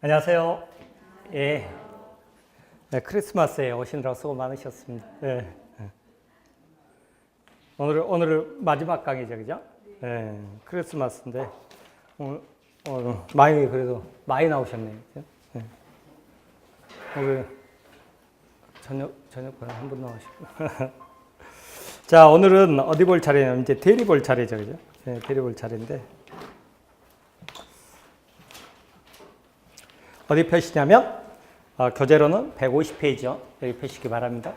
안녕하세요. 예. 네, 크리스마스에 오시느라 수고 많으셨습니다. 예. 오늘 마지막 강의죠, 그죠? 예. 크리스마스인데, 오늘 많이, 그래도 많이 나오셨네요. 그죠? 예. 오늘 저녁 한 분 나오시고. 자, 오늘은 어디 볼 차례냐면, 이제 대리 볼 차례죠, 그죠? 예, 대리 볼 차례인데. 어디 펴시냐면, 교재로는 150페이지요. 여기 펴시기 바랍니다.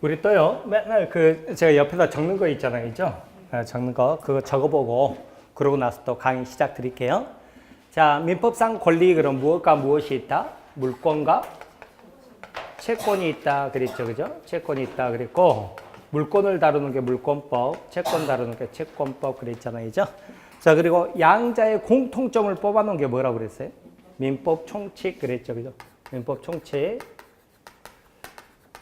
우리 또요, 맨날 제가 옆에다 적는 거 있잖아요. 그죠? 적는 거, 그거 적어보고, 그러고 나서 또 강의 시작 드릴게요. 자, 민법상 권리, 그럼 무엇과 무엇이 있다? 물권과 채권이 있다. 그랬죠. 그죠? 채권이 있다. 그랬고, 물권을 다루는 게 물권법, 채권 다루는 게 채권법 그랬잖아요. 그죠? 자, 그리고 양자의 공통점을 뽑아놓은 게 뭐라고 그랬어요? 민법 총칙 그랬죠. 그죠? 민법 총칙.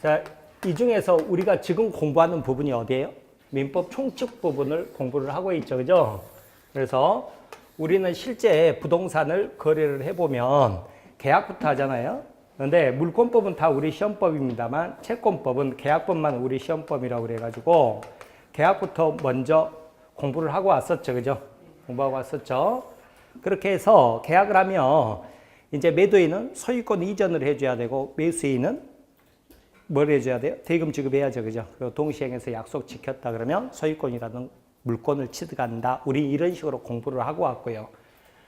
자, 이 중에서 우리가 지금 공부하는 부분이 어디예요? 민법 총칙 부분을 공부를 하고 있죠. 그죠? 그래서 우리는 실제 부동산을 거래를 해보면 계약부터 하잖아요. 그런데 물권법은 다 우리 시험법입니다만 채권법은 계약법만 우리 시험법이라고 그래가지고 계약부터 먼저 공부를 하고 왔었죠. 그죠? 공부하고 왔었죠. 그렇게 해서 계약을 하면 이제 매도인은 소유권 이전을 해줘야 되고 매수인은 뭘 해줘야 돼요? 대금 지급해야죠. 그죠? 그리고 동시행해서 약속 지켰다 그러면 소유권이라는 물권을 취득한다. 우리 이런 식으로 공부를 하고 왔고요.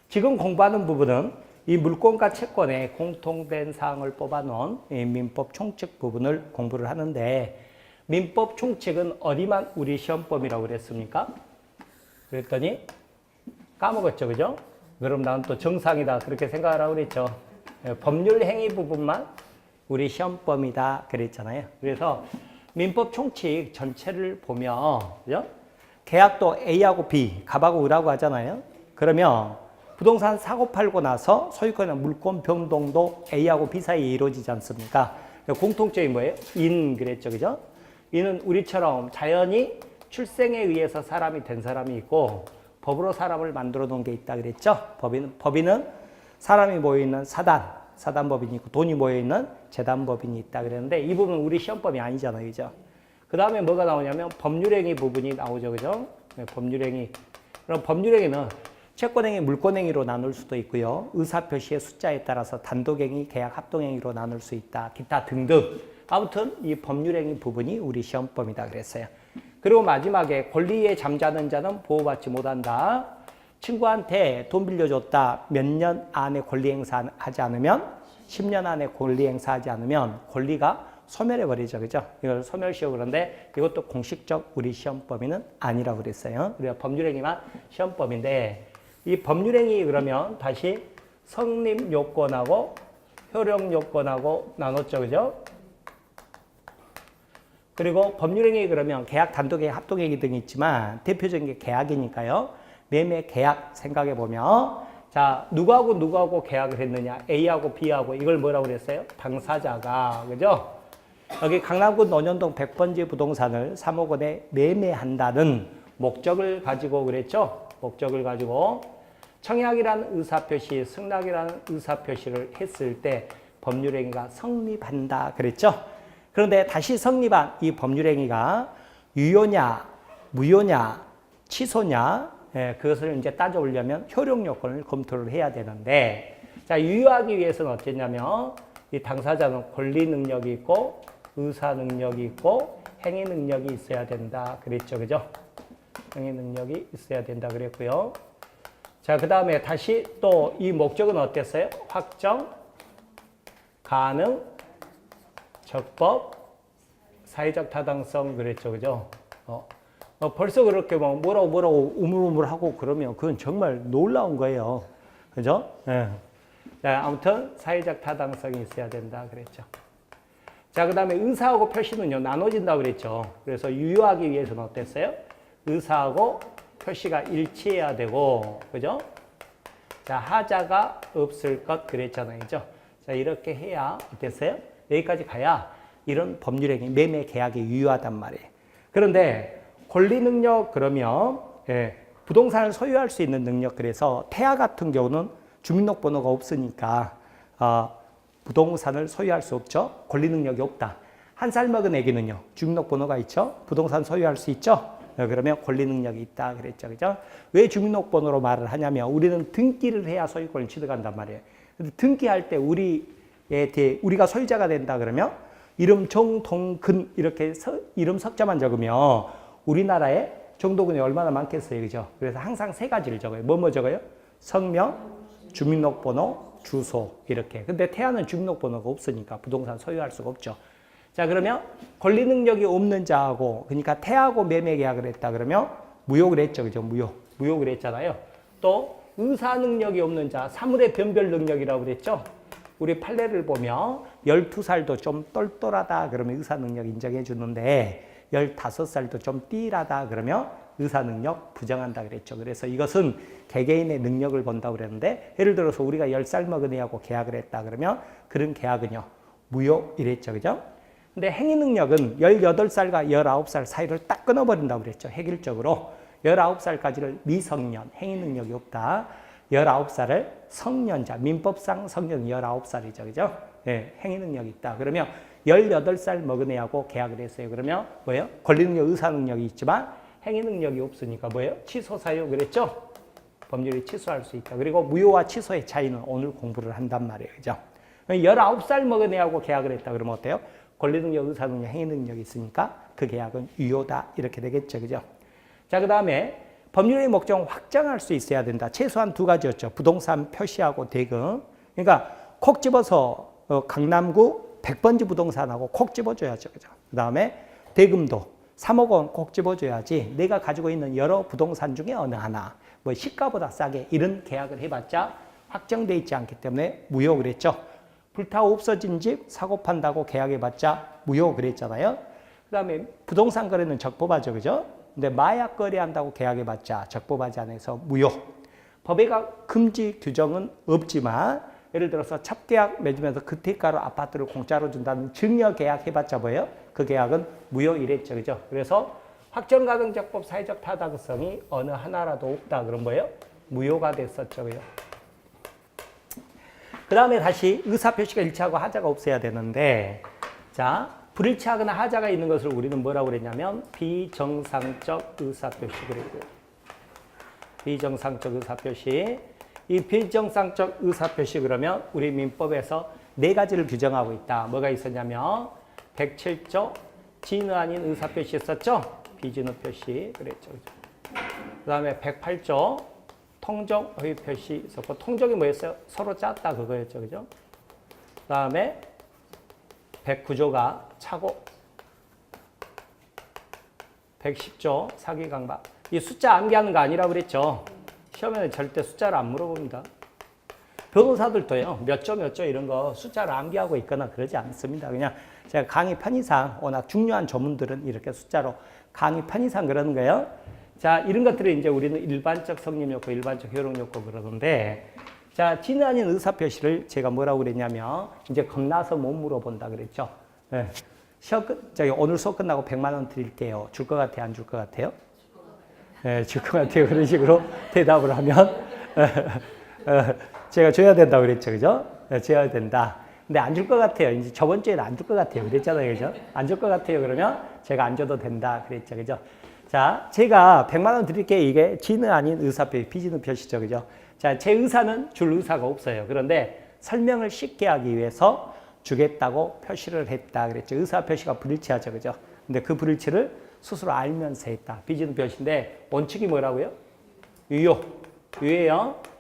지금 공부하는 부분은 이 물권과 채권의 공통된 사항을 뽑아놓은 이 민법 총칙 부분을 공부를 하는데 민법 총칙은 어디만 우리 시험법이라고 그랬습니까? 그랬더니 까먹었죠. 그죠? 그럼 나는 또 정상이다. 그렇게 생각을 하고 그랬죠. 법률 행위 부분만 우리 시험법이다. 그랬잖아요. 그래서 민법 총칙 전체를 보면, 그죠? 계약도 A하고 B, 갑하고 을하고 하잖아요. 그러면 부동산 사고 팔고 나서 소유권이나 물권 변동도 A하고 B 사이에 이루어지지 않습니까? 공통점이 뭐예요? 인 그랬죠. 그죠? 인은 우리처럼 자연히 출생에 의해서 사람이 된 사람이 있고 법으로 사람을 만들어 놓은 게 있다 그랬죠. 법인은 사람이 모여있는 사단법인이 있고 돈이 모여있는 재단법인이 있다 그랬는데 이 부분은 우리 시험법이 아니잖아요. 그죠? 그 다음에 뭐가 나오냐면 법률행위 부분이 나오죠. 그죠? 네, 법률행위. 그럼 법률행위는 채권행위, 물권행위로 나눌 수도 있고요. 의사표시의 숫자에 따라서 단독행위, 계약 합동행위로 나눌 수 있다. 기타 등등. 아무튼 이 법률행위 부분이 우리 시험법이다 그랬어요. 그리고 마지막에 권리에 잠자는 자는 보호받지 못한다. 친구한테 돈 빌려줬다. 몇 년 안에 권리 행사하지 않으면 10년 안에 권리 행사하지 않으면 권리가 소멸해버리죠. 그죠? 이걸 소멸시효 그런데 이것도 공식적 우리 시험법에는 아니라고 그랬어요. 우리가 법률행위만 시험법인데 이 법률행위 그러면 다시 성립요건하고 효력요건하고 나눴죠. 그죠? 그리고 법률행위 그러면 계약, 단독계약, 합동계약 등이 있지만 대표적인 게 계약이니까요. 매매 계약 생각해보면 자 누구하고 계약을 했느냐 A하고 B하고 이걸 뭐라고 그랬어요? 당사자가 그죠? 여기 강남구 논현동 100번지 부동산을 3억 원에 매매한다는 목적을 가지고 그랬죠? 목적을 가지고 청약이라는 의사표시, 승낙이라는 의사표시를 했을 때 법률행위가 성립한다 그랬죠? 그런데 다시 성립한 이 법률행위가 유효냐, 무효냐, 취소냐, 그것을 이제 따져보려면 효력요건을 검토를 해야 되는데, 자, 유효하기 위해서는 어땠냐면, 이 당사자는 권리 능력이 있고, 의사 능력이 있고, 행위 능력이 있어야 된다. 그랬죠. 그죠? 행위 능력이 있어야 된다. 그랬고요. 자, 그 다음에 다시 또 이 목적은 어땠어요? 확정, 가능, 적법, 사회적 타당성 그랬죠. 그죠? 벌써 그렇게 뭐 뭐라고 우물우물하고 그러면 그건 정말 놀라운 거예요. 그죠? 예. 자, 아무튼 사회적 타당성이 있어야 된다 그랬죠. 자, 그 다음에 의사하고 표시는요 나눠진다고 그랬죠. 그래서 유효하기 위해서는 어땠어요? 의사하고 표시가 일치해야 되고, 그죠? 자, 하자가 없을 것 그랬잖아요. 그죠? 자, 이렇게 해야 어땠어요? 여기까지 가야 이런 법률행위, 매매 계약이 유효하단 말이에요. 그런데 권리 능력 그러면 부동산을 소유할 수 있는 능력. 그래서 태아 같은 경우는 주민등록번호가 없으니까 부동산을 소유할 수 없죠. 권리 능력이 없다. 1살 먹은 애기는요. 주민등록번호가 있죠. 부동산 소유할 수 있죠. 그러면 권리 능력이 있다 그랬죠. 그죠? 왜 주민등록번호로 말을 하냐면 우리는 등기를 해야 소유권을 취득한단 말이에요. 등기할 때 우리가 소유자가 된다 그러면 이름 정동근 이렇게 이름 석자만 적으면 우리나라에 정동근이 얼마나 많겠어요. 그죠? 그래서 항상 3가지를 적어요. 뭐 적어요? 성명, 주민등록번호, 주소 이렇게. 근데 태아는 주민등록번호가 없으니까 부동산 소유할 수가 없죠. 자, 그러면 권리 능력이 없는 자하고, 그러니까 태하고 매매 계약을 했다 그러면 무효를 했죠. 그죠? 무효를 했잖아요. 또 의사 능력이 없는 자, 사물의 변별 능력이라고 그랬죠. 우리 판례를 보면 12살도 좀 똘똘하다 그러면 의사 능력 인정해 주는데 15살도 좀 띠라다 그러면 의사 능력 부정한다 그랬죠. 그래서 이것은 개개인의 능력을 본다고 그랬는데 예를 들어서 우리가 10살 먹은 애하고 계약을 했다 그러면 그런 계약은요. 무효 이랬죠. 그죠? 근데 행위 능력은 18살과 19살 사이를 딱 끊어버린다고 그랬죠. 획일적으로. 19살까지를 미성년, 행위 능력이 없다. 19살을 성년자, 민법상 성년은 19살이죠. 그죠? 네, 행위 능력이 있다. 그러면 18살 먹은 애하고 계약을 했어요. 그러면 뭐예요? 권리 능력, 의사 능력이 있지만 행위 능력이 없으니까 뭐예요? 취소 사유 그랬죠? 법률이 취소할 수 있다. 그리고 무효와 취소의 차이는 오늘 공부를 한단 말이에요. 그죠? 19살 먹은 애하고 계약을 했다. 그러면 어때요? 권리 능력, 의사 능력, 행위 능력이 있으니까 그 계약은 유효다. 이렇게 되겠죠. 그죠? 자, 그 다음에 법률의 목적은 확정할 수 있어야 된다. 최소한 2가지였죠. 부동산 표시하고 대금. 그러니까 콕 집어서 강남구 100번지 부동산하고 콕 집어줘야죠. 그죠? 그 다음에 대금도 3억 원 콕 집어줘야지 내가 가지고 있는 여러 부동산 중에 어느 하나 뭐 시가보다 싸게 이런 계약을 해봤자 확정돼 있지 않기 때문에 무효 그랬죠. 불타고 없어진 집 사고 판다고 계약해봤자 무효 그랬잖아요. 그 다음에 부동산 거래는 적법하죠. 그죠? 근데 마약 거래한다고 계약해봤자 적법하지 않아서 무효. 법에 금지 규정은 없지만 예를 들어서 첩계약 맺으면서 그태가로 아파트를 공짜로 준다는 증여 계약 해봤자 뭐예요? 그 계약은 무효 이랬죠. 그죠? 그래서 확정가등적법 사회적 타당성이 어느 하나라도 없다. 그럼 뭐예요? 무효가 됐었죠. 그죠? 그 다음에 다시 의사표시가 일치하고 하자가 없어야 되는데, 자, 불일치하거나 하자가 있는 것을 우리는 뭐라고 그랬냐면, 비정상적 의사표시. 그랬고요. 비정상적 의사표시. 이 비정상적 의사표시 그러면 우리 민법에서 4가지를 규정하고 있다. 뭐가 있었냐면, 107조 진의 아닌 의사표시 했었죠? 비진의 표시. 그랬죠. 그 다음에 108조 통정 허위 표시 있었고, 통정이 뭐였어요? 서로 짰다 그거였죠. 그죠? 그 다음에 109조가 차고, 110조 사기 강박. 이 숫자 암기하는 거 아니라고 그랬죠. 시험에는 절대 숫자를 안 물어봅니다. 변호사들도요, 몇 조 이런 거 숫자를 암기하고 있거나 그러지 않습니다. 그냥 제가 강의 편의상 워낙 중요한 조문들은 이렇게 숫자로 강의 편의상 그러는 거예요. 자, 이런 것들을 이제 우리는 일반적 성립 요건, 일반적 효력 요건 그러는데, 자, 진의 아닌 의사표시를 제가 뭐라고 그랬냐면, 이제 겁나서 못 물어본다 그랬죠. 네. 오늘 수업 끝나고 100만 원 드릴게요. 줄 것 같아요? 안 줄 것 같아요? 네, 줄 것 같아요. 그런 식으로 대답을 하면, 제가 줘야 된다고 그랬죠. 그죠? 네, 줘야 된다. 근데 안 줄 것 같아요. 이제 저번 주에는 안 줄 것 같아요. 그랬잖아요. 그죠? 안 줄 것 같아요. 그러면 제가 안 줘도 된다. 그랬죠. 그죠? 자, 제가 100만 원 드릴게요. 이게 진의 아닌 의사표시, 비진의 표시죠. 그죠? 자, 제 의사는 줄 의사가 없어요. 그런데 설명을 쉽게 하기 위해서 주겠다고 표시를 했다. 그랬죠. 의사표시가 불일치하죠. 그죠? 근데 그 불일치를 스스로 알면서 했다. 비진의 표시인데 원칙이 뭐라고요? 유예요.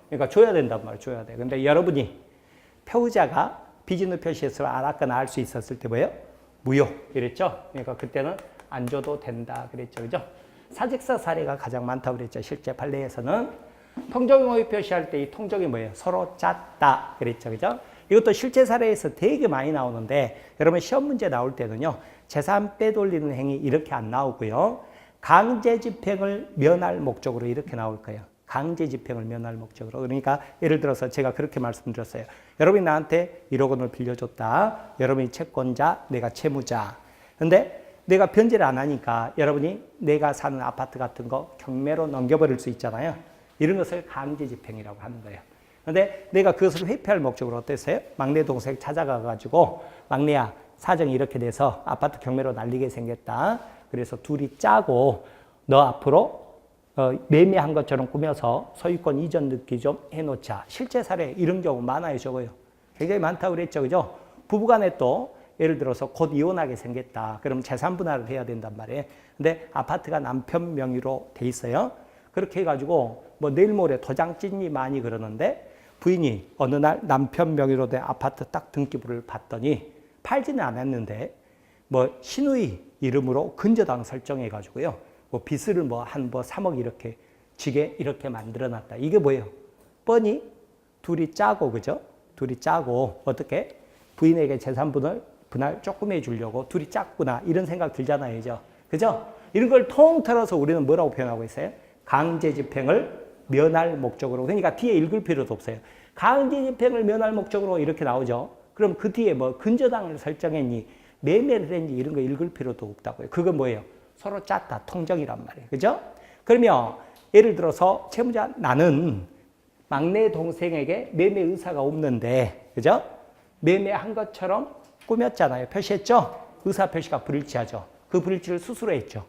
그러니까 줘야 된단 말이에요. 줘야 돼. 근데 여러분이 표의자가 비진의 표시에서 알았거나 알 수 있었을 때 뭐예요? 무효. 이랬죠? 그러니까 그때는 안 줘도 된다. 그랬죠. 그죠? 사직서 사례가 가장 많다고 그랬죠. 실제 판례에서는. 통정의 허위 표시할 때 이 통정이 뭐예요? 서로 짰다. 그랬죠. 그죠? 이것도 실제 사례에서 되게 많이 나오는데, 여러분 시험 문제 나올 때는요, 재산 빼돌리는 행위 이렇게 안 나오고요. 강제 집행을 면할 목적으로 이렇게 나올 거예요. 강제 집행을 면할 목적으로. 그러니까 예를 들어서 제가 그렇게 말씀드렸어요. 여러분이 나한테 1억 원을 빌려줬다. 여러분이 채권자, 내가 채무자. 근데 내가 변제를 안 하니까 여러분이 내가 사는 아파트 같은 거 경매로 넘겨버릴 수 있잖아요. 이런 것을 강제집행이라고 하는 거예요. 근데 내가 그것을 회피할 목적으로 어땠어요? 막내 동생 찾아가가지고 막내야 사정이 이렇게 돼서 아파트 경매로 날리게 생겼다. 그래서 둘이 짜고 너 앞으로 매매한 것처럼 꾸며서 소유권 이전 등기 좀 해놓자. 실제 사례 이런 경우 많아요. 적어요. 굉장히 많다고 그랬죠. 그죠? 부부간에 또 예를 들어서 곧 이혼하게 생겼다. 그럼 재산 분할을 해야 된단 말이에요. 근데 아파트가 남편 명의로 돼 있어요. 그렇게 해가지고 뭐 내일 모레 도장 찍니 많이 그러는데 부인이 어느 날 남편 명의로 된 아파트 딱 등기부를 봤더니 팔지는 않았는데 뭐 신우이 이름으로 근저당 설정해가지고요. 뭐 빚을 뭐 한 3억 이렇게 지게 이렇게 만들어놨다. 이게 뭐예요? 뻔히 둘이 짜고 그죠? 둘이 짜고 어떻게 부인에게 재산 분할 조금 해주려고 둘이 짰구나 이런 생각 들잖아요. 그죠? 이런 걸 통틀어서 우리는 뭐라고 표현하고 있어요? 강제집행을 면할 목적으로. 그러니까 뒤에 읽을 필요도 없어요. 강제집행을 면할 목적으로 이렇게 나오죠. 그럼 그 뒤에 뭐 근저당을 설정했니 매매를 했니 이런 거 읽을 필요도 없다고요. 그건 뭐예요? 서로 짰다. 통정이란 말이에요. 그죠? 그러면 예를 들어서 채무자 나는 막내 동생에게 매매 의사가 없는데 그죠? 매매한 것처럼 꾸몄잖아요. 표시했죠? 의사 표시가 불일치하죠. 그 불일치를 스스로 했죠.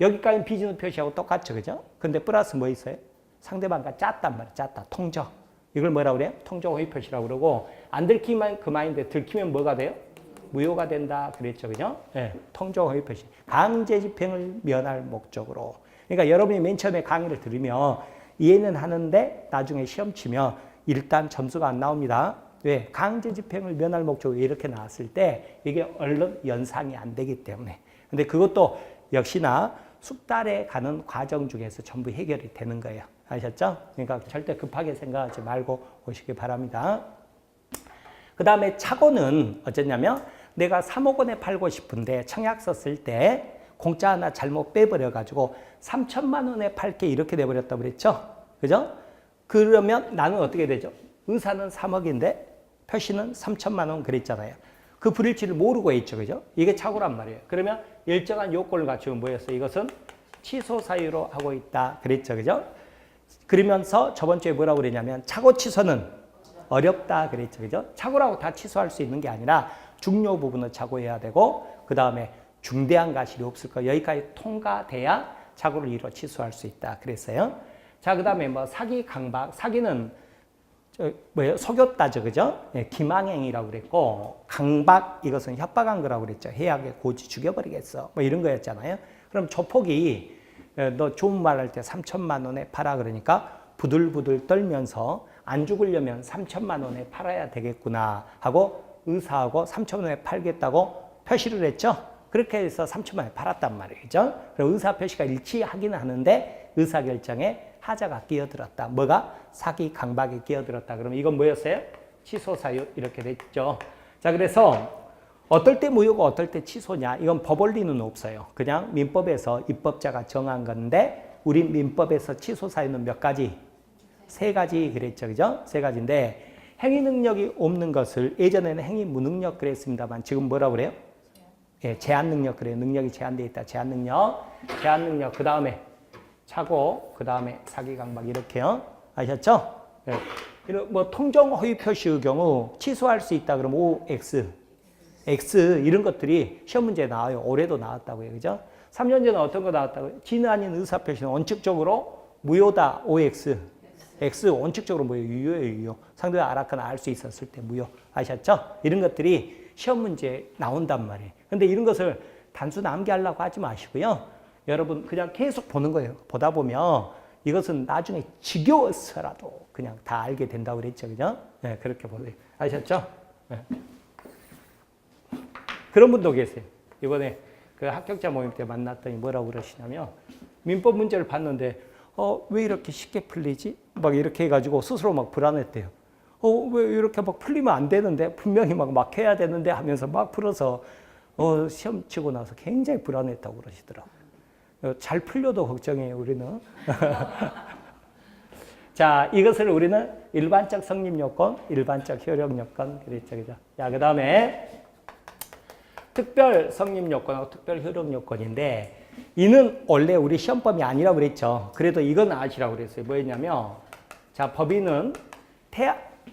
여기까지는 비준후 표시하고 똑같죠. 그죠? 근데 플러스 뭐 있어요? 상대방과 짰단 말이에요. 짰다. 통정. 이걸 뭐라고 그래요? 통정 호의 표시라고 그러고 안 들키면 그만인데 들키면 뭐가 돼요? 무효가 된다 그랬죠. 그죠? 네, 통정 호의 표시. 강제 집행을 면할 목적으로. 그러니까 여러분이 맨 처음에 강의를 들으면 이해는 하는데 나중에 시험 치면 일단 점수가 안 나옵니다. 왜? 강제 집행을 면할 목적으로 이렇게 나왔을 때 이게 얼른 연상이 안 되기 때문에. 근데 그것도 역시나 숙달해 가는 과정 중에서 전부 해결이 되는 거예요. 아셨죠? 그러니까 절대 급하게 생각하지 말고 오시기 바랍니다. 그 다음에 착오는 어쨌냐면 내가 3억 원에 팔고 싶은데 청약 썼을 때 공짜 하나 잘못 빼버려가지고 3천만 원에 팔게 이렇게 돼버렸다고 그랬죠? 그죠? 그러면 나는 어떻게 되죠? 의사는 3억인데 표시는 3천만 원 그랬잖아요. 그 불일치를 모르고 있죠. 그죠? 이게 착오란 말이에요. 그러면 일정한 요건을 갖추면 뭐였어요? 이것은 취소 사유로 하고 있다. 그랬죠. 그죠? 그러면서 저번 주에 뭐라고 그랬냐면 착오 취소는 어렵다. 그랬죠. 그죠? 착오라고 다 취소할 수 있는 게 아니라 중요 부분을 착오해야 되고 그 다음에 중대한 과실이 없을 거 여기까지 통과돼야 착오를 이뤄 취소할 수 있다. 그랬어요. 자, 그 다음에 뭐 사기, 강박. 사기는 뭐예요? 속였다죠. 그죠? 예, 기망행위라고 그랬고, 강박, 이것은 협박한 거라고 그랬죠. 해악의 고지 죽여버리겠어. 뭐 이런 거였잖아요. 그럼 조폭이 너 좋은 말 할 때 3천만 원에 팔아 그러니까 부들부들 떨면서 안 죽으려면 3천만 원에 팔아야 되겠구나 하고 의사하고 3천 원에 팔겠다고 표시를 했죠. 그렇게 해서 3천만 원에 팔았단 말이죠. 그리고 의사 표시가 일치하기는 하는데 의사결정에 하자가 끼어들었다. 뭐가? 사기, 강박이 끼어들었다. 그러면 이건 뭐였어요? 취소 사유 이렇게 됐죠. 자, 그래서 어떨 때 무효고 어떨 때 취소냐? 이건 법 원리는 없어요. 그냥 민법에서 입법자가 정한 건데 우리 민법에서 취소 사유는 몇 가지? 3가지 그랬죠. 그죠? 3가지인데 행위 능력이 없는 것을 예전에는 행위 무능력 그랬습니다만 지금 뭐라고 그래요? 예, 제한 능력 그래요. 능력이 제한되어 있다. 제한 능력. 그 다음에 착오, 그 다음에 사기, 강박 이렇게요. 아셨죠? 네. 뭐 통정 허위 표시의 경우 취소할 수 있다 그러면 OX, X 이런 것들이 시험 문제에 나와요. 올해도 나왔다고요. 그죠? 3년 전에 어떤 거 나왔다고요? 진위 아닌 의사 표시는 원칙적으로 무효다. OX. X 원칙적으로 무효, 유효예요, 유효. 상대가 알았거나 알 수 있었을 때 무효. 아셨죠? 이런 것들이 시험 문제에 나온단 말이에요. 근데 이런 것을 단순 암기하려고 하지 마시고요. 여러분 그냥 계속 보는 거예요. 보다 보면 이것은 나중에 지겨워서라도 그냥 다 알게 된다고 그랬죠. 그죠? 네, 그렇게 보세요. 아셨죠? 네. 그런 분도 계세요. 이번에 그 합격자 모임 때 만났더니 뭐라고 그러시냐면 민법 문제를 봤는데 왜 이렇게 쉽게 풀리지? 막 이렇게 해가지고 스스로 막 불안했대요. 왜 이렇게 막 풀리면 안 되는데 분명히 막 해야 되는데 하면서 막 풀어서 시험 치고 나서 굉장히 불안했다고 그러시더라고요. 잘 풀려도 걱정이에요, 우리는. 자, 이것을 우리는 일반적 성립 요건, 일반적 효력 요건 그랬죠, 그죠? 자, 그 다음에 특별 성립 요건하고 특별 효력 요건인데 이는 원래 우리 시험범위 아니라고 그랬죠. 그래도 이건 아시라고 그랬어요. 뭐였냐면 자, 법인은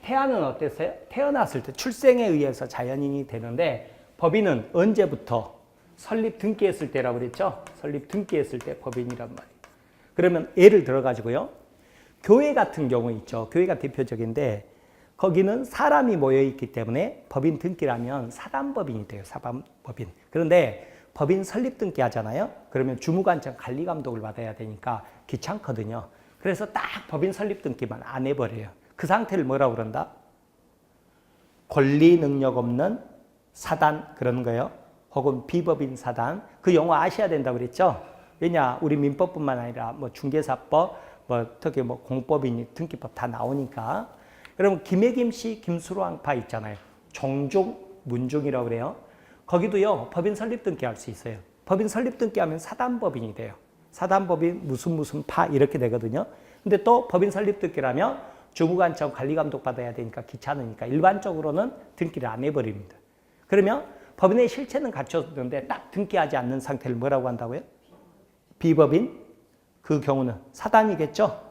태아는 어땠어요? 태어났을 때 출생에 의해서 자연인이 되는데 법인은 언제부터? 설립 등기했을 때라고 그랬죠. 설립 등기했을 때 법인이란 말이에요. 그러면 예를 들어 가지고요. 교회 같은 경우 있죠. 교회가 대표적인데 거기는 사람이 모여 있기 때문에 법인 등기라면 사단법인이 돼요. 사단법인. 그런데 법인 설립 등기 하잖아요. 그러면 주무관청 관리 감독을 받아야 되니까 귀찮거든요. 그래서 딱 법인 설립 등기만 안 해버려요. 그 상태를 뭐라고 그런다? 권리 능력 없는 사단 그러는 거예요. 혹은 비법인 사단. 그 용어 아셔야 된다고 그랬죠. 왜냐, 우리 민법뿐만 아니라 뭐 중개사법, 뭐 특히 뭐 공법인 등기법 다 나오니까. 그러면 김해김씨 김수로왕파 있잖아요. 종중, 문중이라고 그래요. 거기도요, 법인 설립 등기 할 수 있어요. 법인 설립 등기 하면 사단법인이 돼요. 사단법인 무슨 파 이렇게 되거든요. 근데 또 법인 설립 등기라면 주무관청 관리감독 받아야 되니까 귀찮으니까 일반적으로는 등기를 안 해버립니다. 그러면 법인의 실체는 갖췄는데 딱 등기하지 않는 상태를 뭐라고 한다고요? 비법인? 그 경우는 사단이겠죠?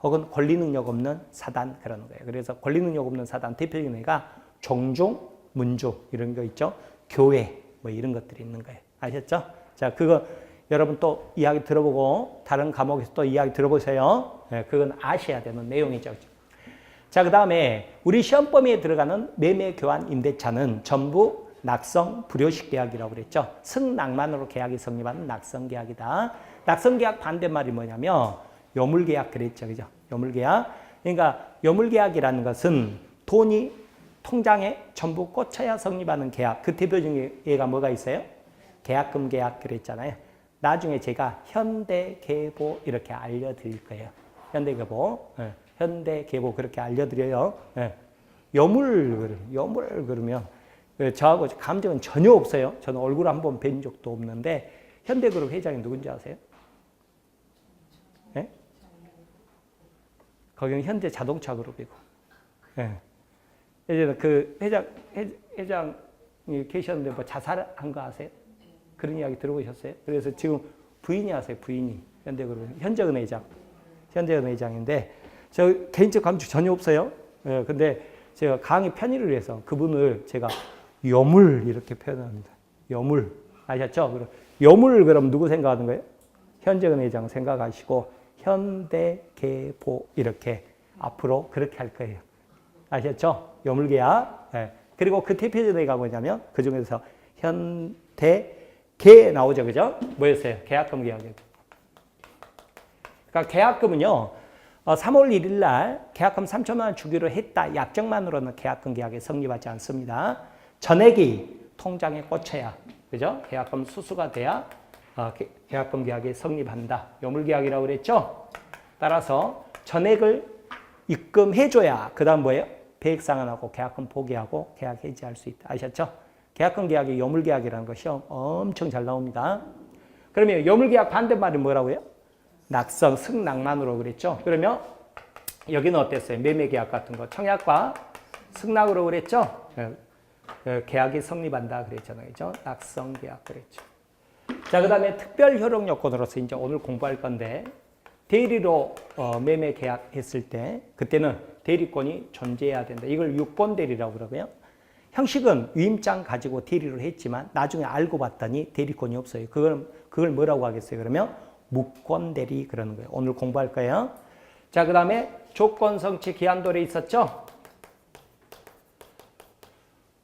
혹은 권리 능력 없는 사단 그러는 거예요. 그래서 권리 능력 없는 사단 대표적인 애가 종중, 문중 이런 거 있죠? 교회 뭐 이런 것들이 있는 거예요. 아셨죠? 자, 그거 여러분 또 이야기 들어보고 다른 과목에서 또 이야기 들어보세요. 네, 그건 아셔야 되는 내용이죠. 자, 그 다음에 우리 시험 범위에 들어가는 매매, 교환, 임대차는 전부 낙성, 불효식 계약이라고 그랬죠. 승낙만으로 계약이 성립하는 낙성 계약이다. 낙성 계약 반대말이 뭐냐면 요물 계약 그랬죠. 그죠? 요물 계약. 그러니까 요물 계약이라는 것은 돈이 통장에 전부 꽂혀야 성립하는 계약. 그 대표적인 예가 뭐가 있어요? 계약금 계약 그랬잖아요. 나중에 제가 현대계보 이렇게 알려드릴 거예요. 현대계보. 네. 현대계보 그렇게 알려드려요. 네. 요물 그러면 저하고 감정은 전혀 없어요. 저는 얼굴 한번 뵌 적도 없는데 현대그룹 회장이 누군지 아세요? 네? 거기는 현대자동차그룹이고. 네. 예전에 그 회장이 계셨는데 뭐 자살한 거 아세요? 그런 이야기 들어보셨어요? 그래서 지금 부인이 하세요. 부인이 현대그룹 현재은 회장. 현재은 회장인데 저 개인적 감정 전혀 없어요. 예, 근데 제가 강의 편의를 위해서 그분을 제가 요물 이렇게 표현합니다. 요물 아셨죠? 그럼 요물 그럼 누구 생각하는 거예요? 현재은 회장 생각하시고 현대계보 이렇게 앞으로 그렇게 할 거예요. 아셨죠? 요물계약. 예. 그리고 그 대표적인 애가 뭐냐면 그 중에서 현대계 나오죠, 그죠? 뭐였어요? 계약금 계약이요. 그러니까 계약금은요. 3월 1일 날 계약금 3천만 원 주기로 했다. 약정만으로는 계약금 계약이 성립하지 않습니다. 전액이 통장에 꽂혀야, 그죠? 계약금 수수가 돼야 계약금 계약이 성립한다. 요물계약이라고 그랬죠? 따라서 전액을 입금해줘야 그 다음 뭐예요? 배액상환하고 계약금 포기하고 계약 해지할 수 있다. 아셨죠? 계약금 계약이 요물계약이라는 거 시험 엄청 잘 나옵니다. 그러면 요물계약 반대말이 뭐라고요? 낙성, 승낙만으로 그랬죠? 그러면 여기는 어땠어요? 매매계약 같은 거 청약과 승낙으로 그랬죠? 계약이 성립한다 그랬잖아요. 그죠? 낙성계약 그랬죠. 자, 그 다음에 특별효력 요건으로서 이제 오늘 공부할 건데 대리로 매매 계약했을 때 그때는 대리권이 존재해야 된다. 이걸 유권 대리라고 그러고요. 형식은 위임장 가지고 대리를 했지만 나중에 알고 봤더니 대리권이 없어요. 그걸 뭐라고 하겠어요? 그러면 무권 대리 그러는 거예요. 오늘 공부할 거예요. 자, 그 다음에 조건 성취 기한 도래 있었죠?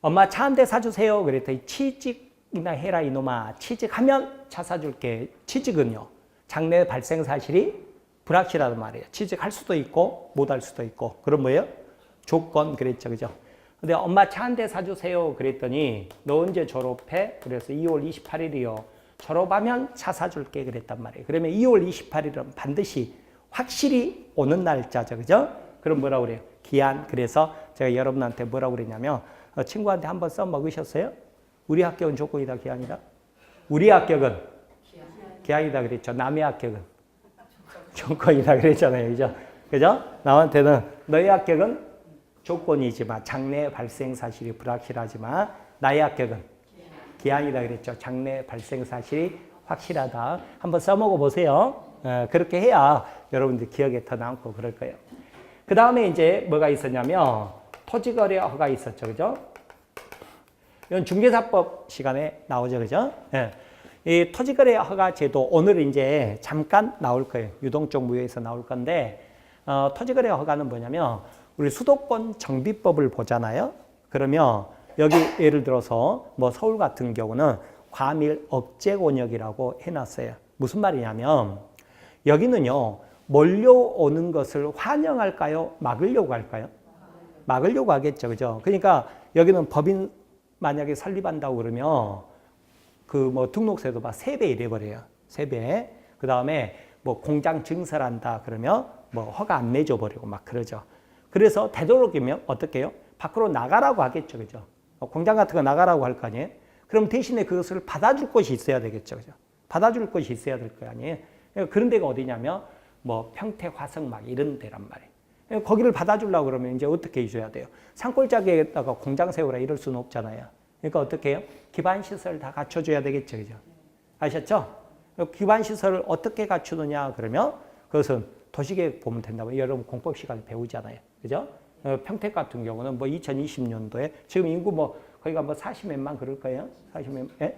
엄마 차 한 대 사주세요. 그랬더니 취직이나 해라 이놈아. 취직하면 차 사줄게. 취직은요. 장래 발생 사실이 불확실하단 말이에요. 취직할 수도 있고 못할 수도 있고. 그럼 뭐예요? 조건 그랬죠. 그죠? 근데 엄마 차 한 대 사주세요. 그랬더니 너 언제 졸업해? 그래서 2월 28일이요. 졸업하면 차 사줄게 그랬단 말이에요. 그러면 2월 28일은 반드시 확실히 오는 날짜죠. 그죠? 그럼 뭐라고 그래요? 기한. 그래서 제가 여러분한테 뭐라고 그랬냐면 친구한테 한번 써먹으셨어요? 우리 합격은 조건이다 기한이다? 우리 합격은 기한이다 그랬죠. 남의 합격은 조건이다 그랬잖아요. 그죠? 그죠? 남한테는 너의 합격은 조건이지만 장래 발생 사실이 불확실하지만 나의 합격은 기한이다 그랬죠. 장래 발생 사실이 확실하다. 한번 써먹어 보세요. 그렇게 해야 여러분들 기억에 더 남고 그럴 거예요. 그 다음에 이제 뭐가 있었냐면 토지거래 허가 있었죠. 그죠? 이건 중개사법 시간에 나오죠. 그죠? 예. 이 토지거래 허가 제도 오늘 이제 잠깐 나올 거예요. 유동적 무효에서 나올 건데 토지거래 허가는 뭐냐면 우리 수도권 정비법을 보잖아요. 그러면 여기 예를 들어서 뭐 서울 같은 경우는 과밀 억제 권역이라고 해놨어요. 무슨 말이냐면 여기는요 몰려오는 것을 환영할까요? 막으려고 할까요? 막으려고 하겠죠. 그죠? 그러니까 여기는 법인 만약에 설립한다고 그러면 그 뭐 등록세도 막 3배 이래버려요. 3배. 그 다음에 뭐 공장 증설한다 그러면 뭐 허가 안 내줘 버리고 막 그러죠. 그래서 되도록이면 어떻게 해요? 밖으로 나가라고 하겠죠. 그죠? 공장 같은 거 나가라고 할 거 아니에요? 그럼 대신에 그것을 받아줄 곳이 있어야 되겠죠. 그죠? 받아줄 곳이 있어야 될 거 아니에요? 그런 데가 어디냐면 뭐 평택, 화성 막 이런 데란 말이에요. 거기를 받아주려고 그러면 이제 어떻게 해줘야 돼요? 산골짜기에다가 공장 세우라 이럴 수는 없잖아요. 그러니까 어떻게 해요? 기반시설 다 갖춰줘야 되겠죠. 그죠? 아셨죠? 기반시설을 어떻게 갖추느냐 그러면 그것은 도시계획 보면 된다고 여러분 공법 시간에 배우잖아요. 그죠? 평택 같은 경우는 뭐 2020년도에 지금 인구 뭐 거기가 뭐 40몇만 그럴 거예요. 40몇, 예?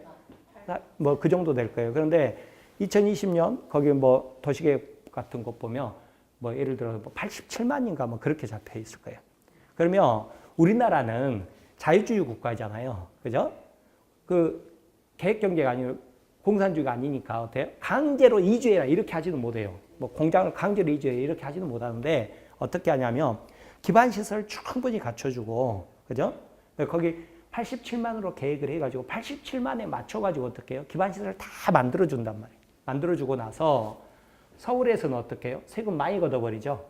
뭐 그 정도 될 거예요. 그런데 2020년 거기 뭐 도시계획 같은 것 보면 뭐 예를 들어 뭐 87만인가 뭐 그렇게 잡혀 있을 거예요. 그러면 우리나라는 자유주의 국가잖아요. 그죠? 그 계획경제가 아니고 공산주의가 아니니까 어때요? 강제로 이주해라 이렇게 하지는 못해요. 뭐 공장을 강제로 이주해 이렇게 하지는 못하는데 어떻게 하냐면 기반시설 충분히 갖춰주고 그죠? 거기 87만으로 계획을 해가지고 87만에 맞춰가지고 어떻게 해요? 기반시설을 다 만들어준단 말이에요. 만들어주고 나서 서울에서는 어떻게 해요? 세금 많이 걷어버리죠.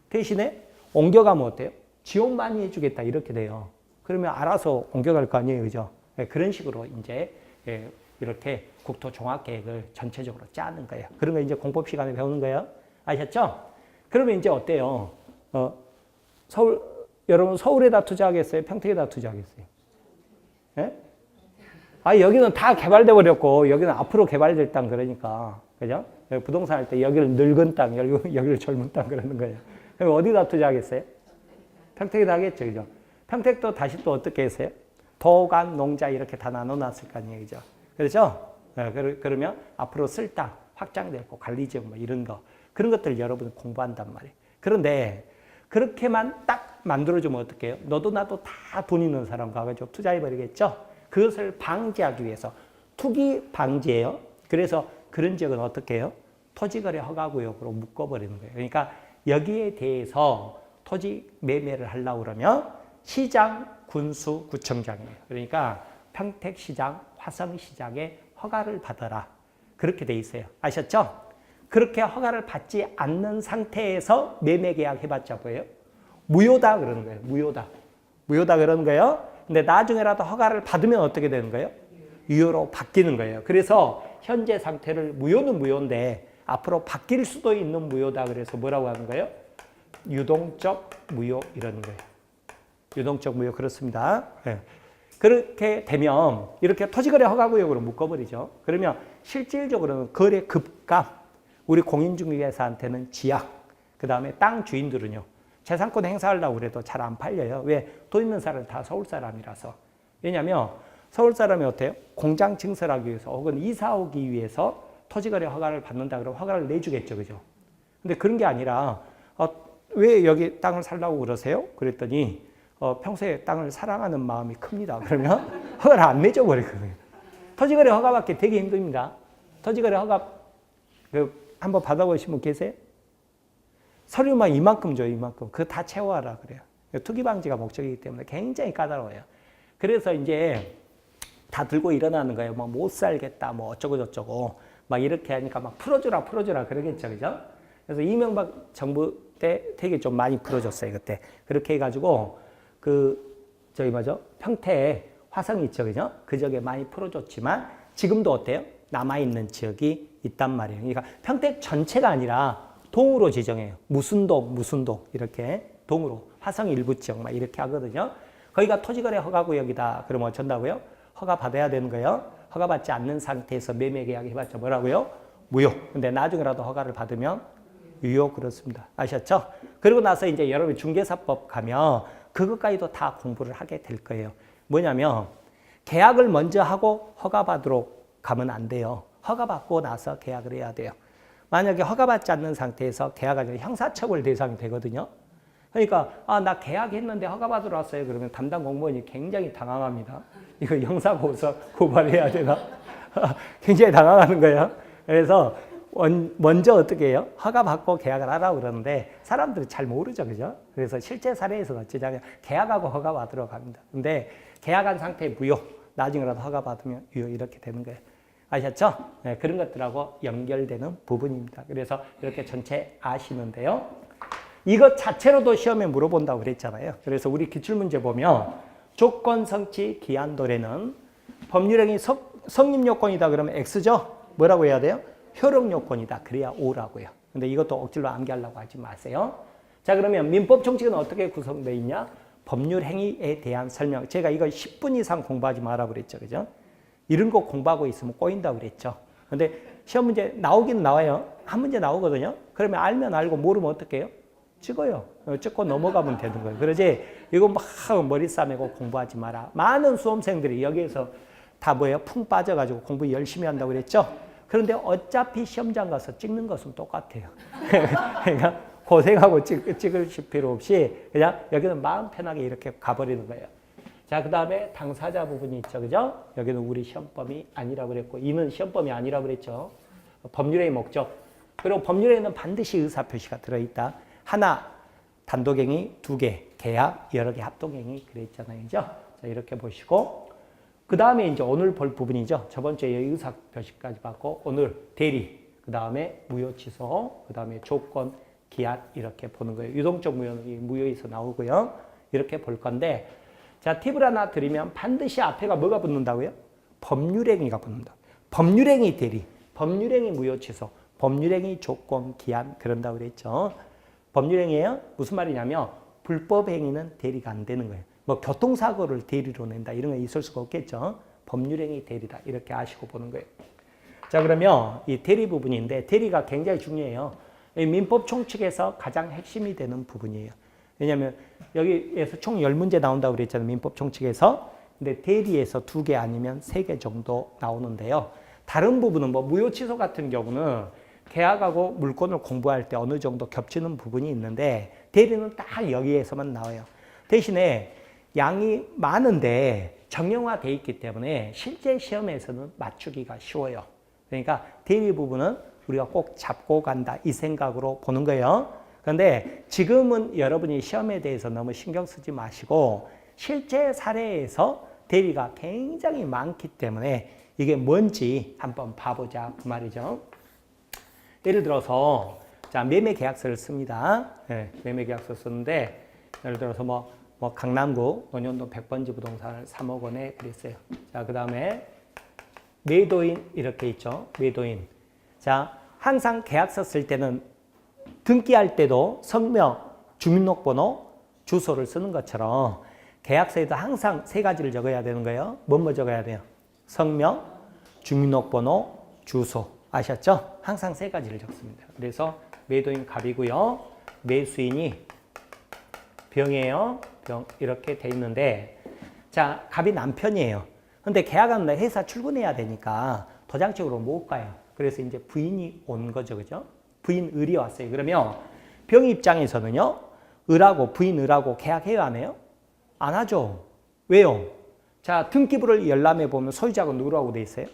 대신에 옮겨가면 어때요? 지원 많이 해주겠다 이렇게 돼요. 그러면 알아서 옮겨갈 거 아니에요. 그죠? 그런 식으로 이제 이렇게 국토종합계획을 전체적으로 짜는 거예요. 그런 거 이제 공법 시간에 배우는 거예요. 아셨죠? 그러면 이제 어때요? 여러분 서울에다 투자하겠어요? 평택에다 투자하겠어요? 예? 아, 여기는 다 개발돼 버렸고 여기는 앞으로 개발될 땅 그러니까. 그죠? 부동산 할 때 여기를 늙은 땅, 여기를 젊은 땅 그러는 거예요. 그럼 어디다 투자하겠어요? 평택에다 하겠죠. 그죠? 평택도 다시 또 어떻게 했어요? 도간, 농자 이렇게 다 나눠놨을 거 아니에요. 그죠? 그렇죠? 그러면 앞으로 쓸 땅 확장되고 관리지역 뭐 이런 거 그런 것들 여러분이 공부한단 말이에요. 그런데 그렇게만 딱 만들어주면 어떻게 해요? 너도 나도 다 돈 있는 사람 가가지고 투자해버리겠죠? 그것을 방지하기 위해서 투기 방지예요. 그래서 그런 지역은 어떻게 해요? 토지거래 허가구역으로 묶어버리는 거예요. 그러니까 여기에 대해서 토지 매매를 하려고 그러면 시장, 군수, 구청장이에요. 그러니까 평택시장, 화성시장에 허가를 받아라. 그렇게 돼 있어요. 아셨죠? 그렇게 허가를 받지 않는 상태에서 매매 계약 해봤자 뭐예요? 무효다 그러는 거예요. 무효다. 무효다 그러는 거예요. 근데 나중에라도 허가를 받으면 어떻게 되는 거예요? 유효로 바뀌는 거예요. 그래서 현재 상태를 무효는 무효인데 앞으로 바뀔 수도 있는 무효다. 그래서 뭐라고 하는 거예요? 유동적 무효 이러는 거예요. 유동적 무효 그렇습니다. 네. 그렇게 되면 이렇게 토지거래 허가구역으로 묶어버리죠. 그러면 실질적으로는 거래 급감, 우리 공인중개사한테는 지약, 그 다음에 땅 주인들은요. 재산권 행사하려고 그래도 잘 안 팔려요. 왜? 돈 있는 사람은 다 서울 사람이라서. 왜냐하면 서울 사람이 어때요? 공장 증설하기 위해서 혹은 이사 오기 위해서 토지거래 허가를 받는다 그러면 허가를 내주겠죠. 그죠? 근데 그런 게 아니라 왜 여기 땅을 살라고 그러세요? 그랬더니 평소에 땅을 사랑하는 마음이 큽니다. 그러면 허가를 안 내줘 버리거든요. 토지거래 허가받기 되게 힘듭니다. 토지거래 허가 한번 받아보신 분 계세요? 서류만 이만큼 줘요. 이만큼. 그거 다 채워라 그래요. 투기 방지가 목적이기 때문에 굉장히 까다로워요. 그래서 이제 다 들고 일어나는 거예요. 뭐 못 살겠다, 뭐 어쩌고 저쩌고 막 이렇게 하니까 막 풀어주라 그러겠죠, 그죠? 그래서 이명박 정부 때 되게 좀 많이 풀어줬어요, 그때. 그렇게 해가지고 평택 화성 있죠, 그죠? 그 지역에 많이 풀어줬지만 지금도 어때요? 남아있는 지역이 있단 말이에요. 그러니까 평택 전체가 아니라 동으로 지정해요. 무슨 동 이렇게 동으로 화성 일부 지역 막 이렇게 하거든요. 거기가 토지거래 허가구역이다. 그러면 어쩐다고요? 허가 받아야 되는 거예요. 허가 받지 않는 상태에서 매매 계약 해봤자 뭐라고요? 무효. 근데 나중에라도 허가를 받으면 유효. 그렇습니다. 아셨죠? 그리고 나서 이제 여러분 중개사법 가면 그것까지도 다 공부를 하게 될 거예요. 뭐냐면 계약을 먼저 하고 허가 받으러 가면 안 돼요. 허가 받고 나서 계약을 해야 돼요. 만약에 허가받지 않는 상태에서 계약하면 형사처벌 대상이 되거든요. 그러니까 나 계약했는데 허가받으러 왔어요. 그러면 담당 공무원이 굉장히 당황합니다. 이거 형사고소 고발해야 되나? 굉장히 당황하는 거예요. 그래서 먼저 어떻게 해요? 허가받고 계약을 하라고 그러는데 사람들이 잘 모르죠. 그죠? 그래서 실제 사례에서는 어찌냐면 계약하고 허가받으러 갑니다. 근데 계약한 상태에 무효, 나중에라도 허가받으면 유효 이렇게 되는 거예요. 아셨죠? 네, 그런 것들하고 연결되는 부분입니다. 그래서 이렇게 전체 아시는데요. 이것 자체로도 시험에 물어본다고 그랬잖아요. 그래서 우리 기출문제 보면 조건 성취 기한 도래는 법률행위 성립 요건이다 그러면 X죠? 뭐라고 해야 돼요? 효력 요건이다. 그래야 O라고요. 근데 이것도 억지로 암기하려고 하지 마세요. 자, 그러면 민법 총칙은 어떻게 구성되어 있냐? 법률 행위에 대한 설명. 제가 이거 10분 이상 공부하지 마라 그랬죠. 그죠? 이런 거 공부하고 있으면 꼬인다고 그랬죠. 근데 시험 문제 나오긴 나와요. 한 문제 나오거든요. 그러면 알면 알고 모르면 어떻게 해요? 찍어요. 찍고 넘어가면 되는 거예요. 그러지 이거 막 머리 싸매고 공부하지 마라. 많은 수험생들이 여기에서 다 뭐예요? 풍 빠져가지고 공부 열심히 한다고 그랬죠. 그런데 어차피 시험장 가서 찍는 것은 똑같아요. 그러니까 고생하고 찍으실 필요 없이 그냥 여기는 마음 편하게 이렇게 가버리는 거예요. 자, 그 다음에 당사자 부분이 있죠. 그죠? 여기는 우리 시험범위 아니라고 그랬고, 이는 시험범위 아니라고 그랬죠. 법률의 목적. 그리고 법률에는 반드시 의사표시가 들어있다. 하나, 단독행위, 2개, 계약, 여러 개 합동행위 그랬잖아요. 그죠? 자, 이렇게 보시고. 그 다음에 이제 오늘 볼 부분이죠. 저번 주에 의사표시까지 받고, 오늘 대리, 그 다음에 무효 취소, 그 다음에 조건, 기한 이렇게 보는 거예요. 유동적 무효는 무효에서 나오고요. 이렇게 볼 건데, 자, 팁을 하나 드리면 반드시 앞에가 뭐가 붙는다고요? 법률행위가 붙는다. 법률행위 대리, 법률행위 무효 취소, 법률행위 조건, 기한 그런다고 그랬죠. 법률행위예요? 무슨 말이냐면 불법행위는 대리가 안 되는 거예요. 뭐 교통사고를 대리로 낸다 이런 거 있을 수가 없겠죠. 법률행위 대리다 이렇게 아시고 보는 거예요. 자, 그러면 이 대리 부분인데 대리가 굉장히 중요해요. 민법 총칙에서 가장 핵심이 되는 부분이에요. 왜냐하면 여기에서 총 10문제 나온다고 그랬잖아요. 민법 총칙에서. 근데 대리에서 2개 아니면 3개 정도 나오는데요. 다른 부분은 뭐 무효 취소 같은 경우는 계약하고 물권을 공부할 때 어느 정도 겹치는 부분이 있는데 대리는 딱 여기에서만 나와요. 대신에 양이 많은데 정형화되어 있기 때문에 실제 시험에서는 맞추기가 쉬워요. 그러니까 대리 부분은 우리가 꼭 잡고 간다 이 생각으로 보는 거예요. 그런데 지금은 여러분이 시험에 대해서 너무 신경 쓰지 마시고 실제 사례에서 대리가 굉장히 많기 때문에 이게 뭔지 한번 봐보자 그 말이죠. 예를 들어서 자, 매매 계약서를 씁니다. 네, 매매 계약서 쓰는데 예를 들어서 뭐 강남구 논현동 100번지 부동산을 3억 원에 그랬어요. 자, 그 다음에 매도인 이렇게 있죠. 매도인. 자, 항상 계약서 쓸 때는 등기할 때도 성명, 주민등록번호, 주소를 쓰는 것처럼 계약서에도 항상 3가지를 적어야 되는 거예요. 뭐 적어야 돼요? 성명, 주민등록번호, 주소. 아셨죠? 항상 3가지를 적습니다. 그래서 매도인 갑이고요. 매수인이 병이에요. 병 이렇게 돼 있는데 자, 갑이 남편이에요. 근데 계약하는 날 회사 출근해야 되니까 도장식으로 못 가요. 그래서 이제 부인이 온 거죠. 그죠? 부인 을이 왔어요. 그러면 병 입장에서는요. 을하고 부인 을하고 계약해요 안 해요? 안 하죠. 왜요? 자, 등기부를 열람해 보면 소유자가 누구라고 돼 있어요?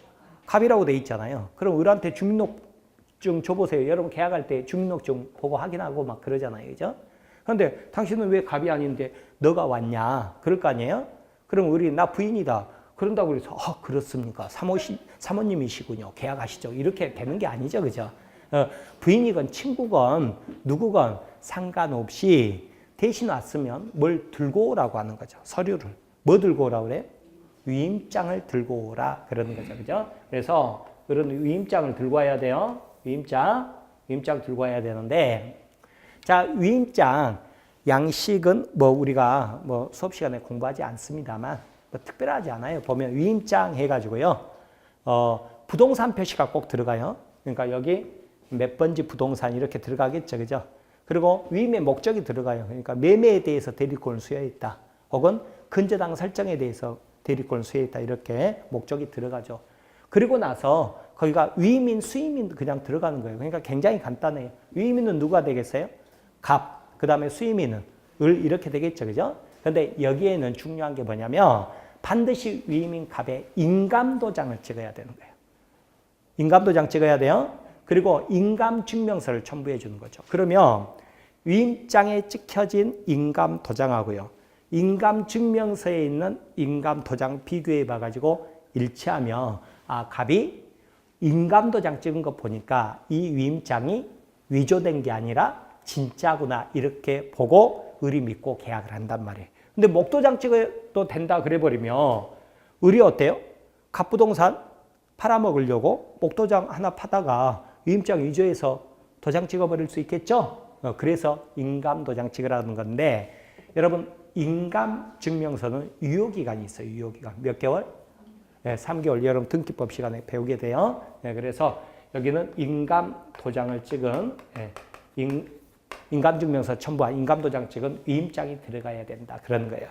갑이라고 돼 있잖아요. 그럼 을한테 주민등록증 줘보세요. 여러분 계약할 때 주민등록증 보고 확인하고 막 그러잖아요. 그죠? 그런데 당신은 왜 갑이 아닌데 너가 왔냐? 그럴 거 아니에요? 그럼 을이 나 부인이다. 그런다고 그래서 그렇습니까? 사모님이시군요. 계약하시죠. 이렇게 되는 게 아니죠. 그죠? 부인이건 친구건 누구건 상관없이 대신 왔으면 뭘 들고 오라고 하는 거죠. 서류를. 뭐 들고 오라고 그래요? 위임장을 들고 오라 그러는 거죠. 그죠? 그래서 그런 위임장을 들고 와야 돼요. 위임장 들고 와야 되는데 자, 위임장 양식은 뭐 우리가 뭐 수업 시간에 공부하지 않습니다만 뭐 특별하지 않아요. 보면 위임장 해가지고요. 부동산 표시가 꼭 들어가요. 그러니까 여기 몇 번지 부동산 이렇게 들어가겠죠. 그죠? 그리고 위임의 목적이 들어가요. 그러니까 매매에 대해서 대리권을 수여했다. 혹은 근저당 설정에 대해서 대리권을 수여했다. 이렇게 목적이 들어가죠. 그리고 나서 거기가 위임인, 수임인 그냥 들어가는 거예요. 그러니까 굉장히 간단해요. 위임인은 누가 되겠어요? 갑. 그 다음에 수임인은 을 이렇게 되겠죠. 그죠? 근데 여기에는 중요한 게 뭐냐면 반드시 위임인 갑에 인감도장을 찍어야 되는 거예요. 인감도장 찍어야 돼요. 그리고 인감증명서를 첨부해 주는 거죠. 그러면 위임장에 찍혀진 인감도장하고요. 인감증명서에 있는 인감도장 비교해 봐가지고 일치하면 갑이 인감도장 찍은 거 보니까 이 위임장이 위조된 게 아니라 진짜구나 이렇게 보고 을이 믿고 계약을 한단 말이에요. 근데 목도장 찍어도 된다 그래 버리면 을이 어때요? 갑부동산 팔아먹으려고 목도장 하나 파다가 위임장 위조해서 도장 찍어버릴 수 있겠죠? 그래서 인감도장 찍으라는 건데 여러분 인감증명서는 유효기간이 있어요. 유효기간. 몇 개월? 네, 3개월. 여러분 등기법 시간에 배우게 돼요. 네, 그래서 여기는 인감도장을 찍은 인감증명서 첨부한 인감도장 찍은 위임장이 들어가야 된다. 그런 거예요.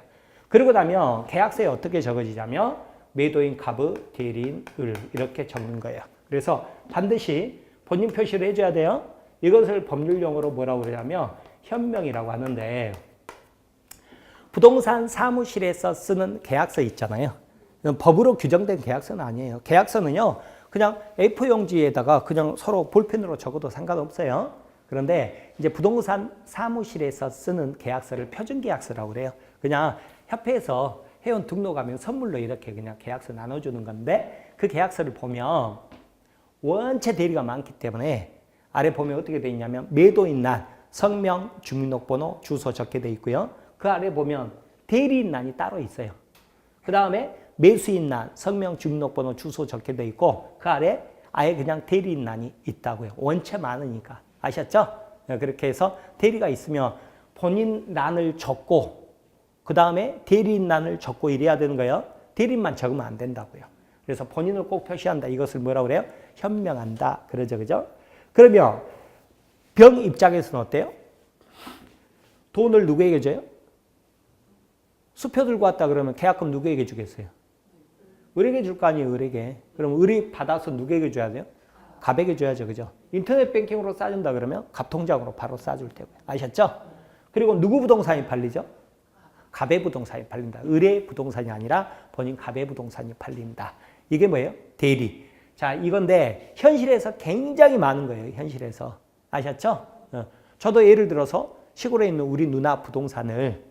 그러고 나면 계약서에 어떻게 적어지냐면 매도인 갑의 대리인 을 이렇게 적는 거예요. 그래서 반드시 본인 표시를 해줘야 돼요. 이것을 법률용어로 뭐라고 그러냐면 현명이라고 하는데 부동산 사무실에서 쓰는 계약서 있잖아요. 법으로 규정된 계약서는 아니에요. 계약서는요. 그냥 A4 용지에다가 그냥 서로 볼펜으로 적어도 상관없어요. 그런데 이제 부동산 사무실에서 쓰는 계약서를 표준계약서라고 그래요. 그냥 협회에서 회원 등록하면 선물로 이렇게 그냥 계약서 나눠주는 건데 그 계약서를 보면 원체 대리가 많기 때문에 아래 보면 어떻게 되어 있냐면 매도인 란, 성명, 주민등록번호, 주소 적게 되어 있고요. 그 아래 보면 대리인 란이 따로 있어요. 그 다음에 매수인 란, 성명, 주민등록번호, 주소 적게 되어 있고 그 아래 아예 그냥 대리인 란이 있다고요. 원체 많으니까. 아셨죠? 그렇게 해서 대리가 있으면 본인 란을 적고 그 다음에 대리인 란을 적고 이래야 되는 거예요. 대리인만 적으면 안 된다고요. 그래서 본인을 꼭 표시한다. 이것을 뭐라고 그래요? 현명한다. 그러죠. 그죠? 그러면 병 입장에서는 어때요? 돈을 누구에게 줘요? 수표 들고 왔다 그러면 계약금 누구에게 주겠어요? 을에게 줄 거 아니에요. 을에게. 그럼 을이 받아서 누구에게 줘야 돼요? 갑에게 줘야죠. 그죠? 인터넷 뱅킹으로 싸준다 그러면 갑 통장으로 바로 싸줄 테고요. 아셨죠? 그리고 누구 부동산이 팔리죠? 갑의 부동산이 팔린다. 을의 부동산이 아니라 본인 갑의 부동산이 팔린다. 이게 뭐예요? 대리. 자, 이건데 현실에서 굉장히 많은 거예요. 현실에서. 아셨죠? 저도 예를 들어서 시골에 있는 우리 누나 부동산을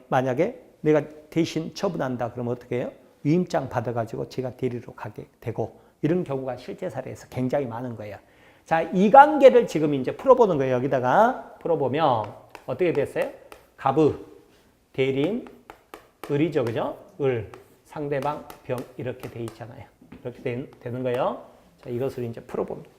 만약에 내가 대신 처분한다 그러면 어떻게 해요? 위임장 받아가지고 제가 대리로 가게 되고 이런 경우가 실제 사례에서 굉장히 많은 거예요. 자, 이 관계를 지금 이제 풀어보는 거예요. 여기다가 풀어보면 어떻게 됐어요? 갑의 대리인 을이죠. 그죠? 을, 상대방 병 이렇게 돼 있잖아요. 이렇게 되는 거예요. 자, 이것을 이제 풀어봅니다.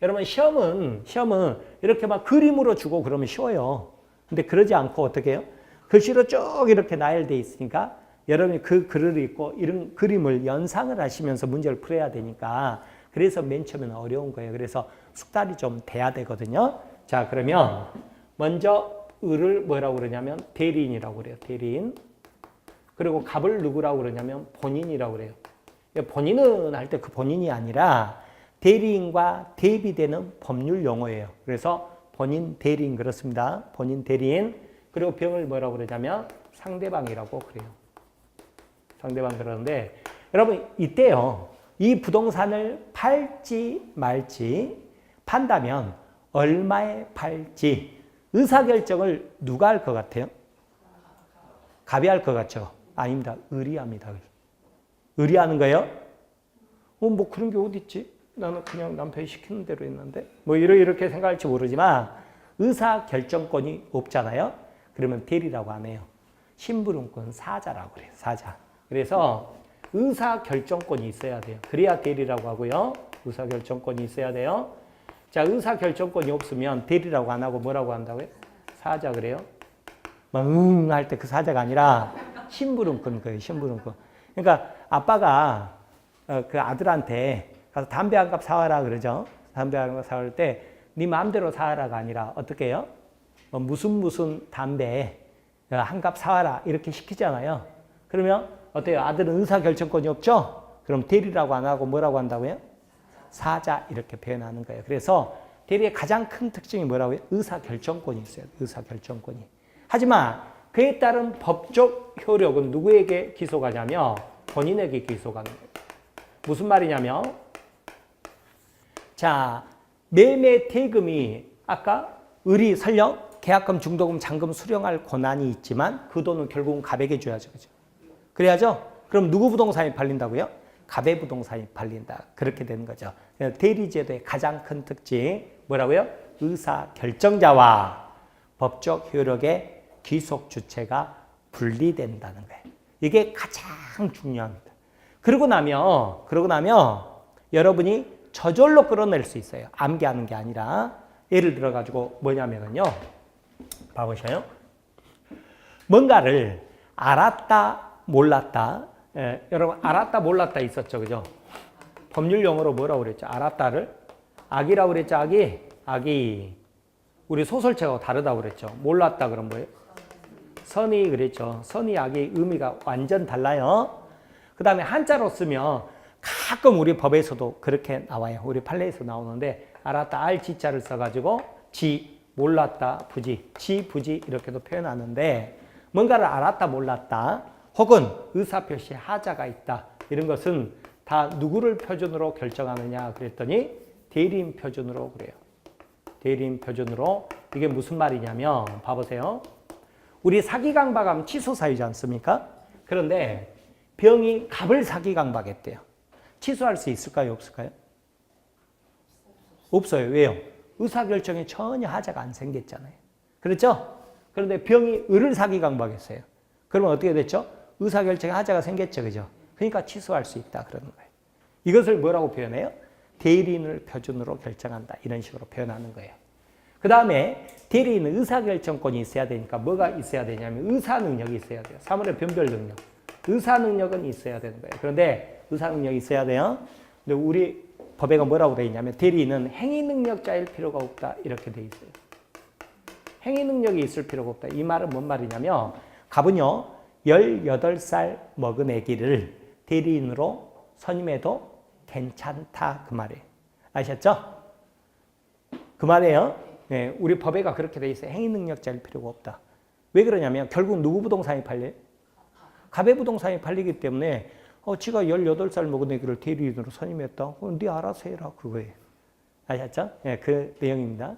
여러분 시험은 이렇게 막 그림으로 주고 그러면 쉬워요. 근데 그러지 않고 어떻게 해요? 글씨로 쭉 이렇게 나열돼 있으니까 여러분이 그 글을 읽고 이런 그림을 연상을 하시면서 문제를 풀어야 되니까 그래서 맨 처음에는 어려운 거예요. 그래서 숙달이 좀 돼야 되거든요. 자, 그러면 먼저 을을 뭐라고 그러냐면 대리인이라고 그래요. 대리인. 그리고 갑을 누구라고 그러냐면 본인이라고 그래요. 본인은 할 때 그 본인이 아니라 대리인과 대비되는 법률 용어예요. 그래서 본인 대리인 그렇습니다. 본인 대리인. 그리고 병을 뭐라고 그러냐면 상대방이라고 그래요. 상대방 그러는데 여러분 이때요. 이 부동산을 팔지 말지 판다면 얼마에 팔지 의사결정을 누가 할 것 같아요? 갑이 할 것 같죠? 아닙니다. 을이 합니다. 을이 하는 거예요? 뭐 그런 게 어디 있지? 나는 그냥 남편이 시키는 대로 했는데 뭐 이렇게 생각할지 모르지만 의사결정권이 없잖아요. 그러면 대리라고 안 해요. 심부름권 사자라고 그래요. 사자. 그래서 의사결정권이 있어야 돼요. 그래야 대리라고 하고요. 의사결정권이 있어야 돼요. 자, 의사결정권이 없으면 대리라고 안 하고 뭐라고 한다고요? 사자 그래요. 막 할 때 그 사자가 아니라 심부름꾼 거예요. 심부름꾼. 그러니까 아빠가 그 아들한테 가서 담배 한 갑 사와라 그러죠. 담배 한 갑 사올 때 네 마음대로 사와라가 아니라 어떻게 해요? 무슨 담배 한 갑 사와라 이렇게 시키잖아요. 그러면 어때요? 아들은 의사결정권이 없죠? 그럼 대리라고 안 하고 뭐라고 한다고요? 사자 이렇게 표현하는 거예요. 그래서 대리의 가장 큰 특징이 뭐라고요? 의사결정권이 있어요. 의사결정권이. 하지만 그에 따른 법적 효력은 누구에게 기소가냐면 본인에게 기소가는 거예요. 무슨 말이냐면 자, 매매 대금이 아까 의리, 설령, 계약금, 중도금, 잔금 수령할 권한이 있지만 그 돈은 결국은 갑에게 줘야죠. 그죠? 그래야죠? 그럼 누구 부동산이 팔린다고요? 갑의 부동산이 팔린다. 그렇게 되는 거죠. 대리제도의 가장 큰 특징 뭐라고요? 의사결정자와 법적 효력의 귀속 주체가 분리된다는 거예요. 이게 가장 중요합니다. 그러고 나면 여러분이 저절로 끌어낼 수 있어요. 암기하는 게 아니라 예를 들어 가지고 뭐냐면요. 봐보셔요. 뭔가를 알았다 몰랐다. 여러분 알았다 몰랐다 있었죠. 그죠? 법률 용어로 뭐라고 그랬죠? 알았다를 악이라고 그랬죠. 악이 우리 소설책하고 다르다고 그랬죠. 몰랐다 그럼 뭐예요? 선의 그랬죠. 선의 악의 의미가 완전 달라요. 그 다음에 한자로 쓰면 가끔 우리 법에서도 그렇게 나와요. 우리 판례에서 나오는데 알았다 알 지자를 써가지고 지 몰랐다 부지 지 부지 이렇게도 표현하는데 뭔가를 알았다 몰랐다 혹은 의사표시 하자가 있다 이런 것은 다 누구를 표준으로 결정하느냐 그랬더니 대리인 표준으로 그래요. 대리인 표준으로 이게 무슨 말이냐면 봐보세요. 우리 사기강박하면 취소사유지 않습니까? 그런데 병이 갑을 사기강박했대요. 취소할 수 있을까요? 없을까요? 없어요. 왜요? 의사결정에 전혀 하자가 안 생겼잖아요. 그렇죠? 그런데 병이 을을 사기강박했어요. 그러면 어떻게 됐죠? 의사결정에 하자가 생겼죠. 그죠? 그러니까 취소할 수 있다. 그러는 거예요. 이것을 뭐라고 표현해요? 대리인을 표준으로 결정한다. 이런 식으로 표현하는 거예요. 그 다음에 대리인은 의사결정권이 있어야 되니까 뭐가 있어야 되냐면 의사능력이 있어야 돼요. 사물의 변별능력. 의사능력은 있어야 되는 거예요. 그런데 의사능력이 있어야 돼요. 근데 우리 법에가 뭐라고 되어 있냐면 대리인은 행위능력자일 필요가 없다. 이렇게 되어 있어요. 행위능력이 있을 필요가 없다. 이 말은 뭔 말이냐면 갑은요. 18살 먹은 아기를 대리인으로 선임해도 괜찮다. 그 말이에요. 아셨죠? 그 말이에요. 네, 우리 법에가 그렇게 되어 있어요. 행위능력자일 필요가 없다. 왜 그러냐면 결국 누구 부동산이 팔려요? 갑의 부동산이 팔리기 때문에 지가 18살 먹은 애기를 대리인으로 선임했다. 네 알아서 해라. 그거예요. 아셨죠? 네, 그 내용입니다.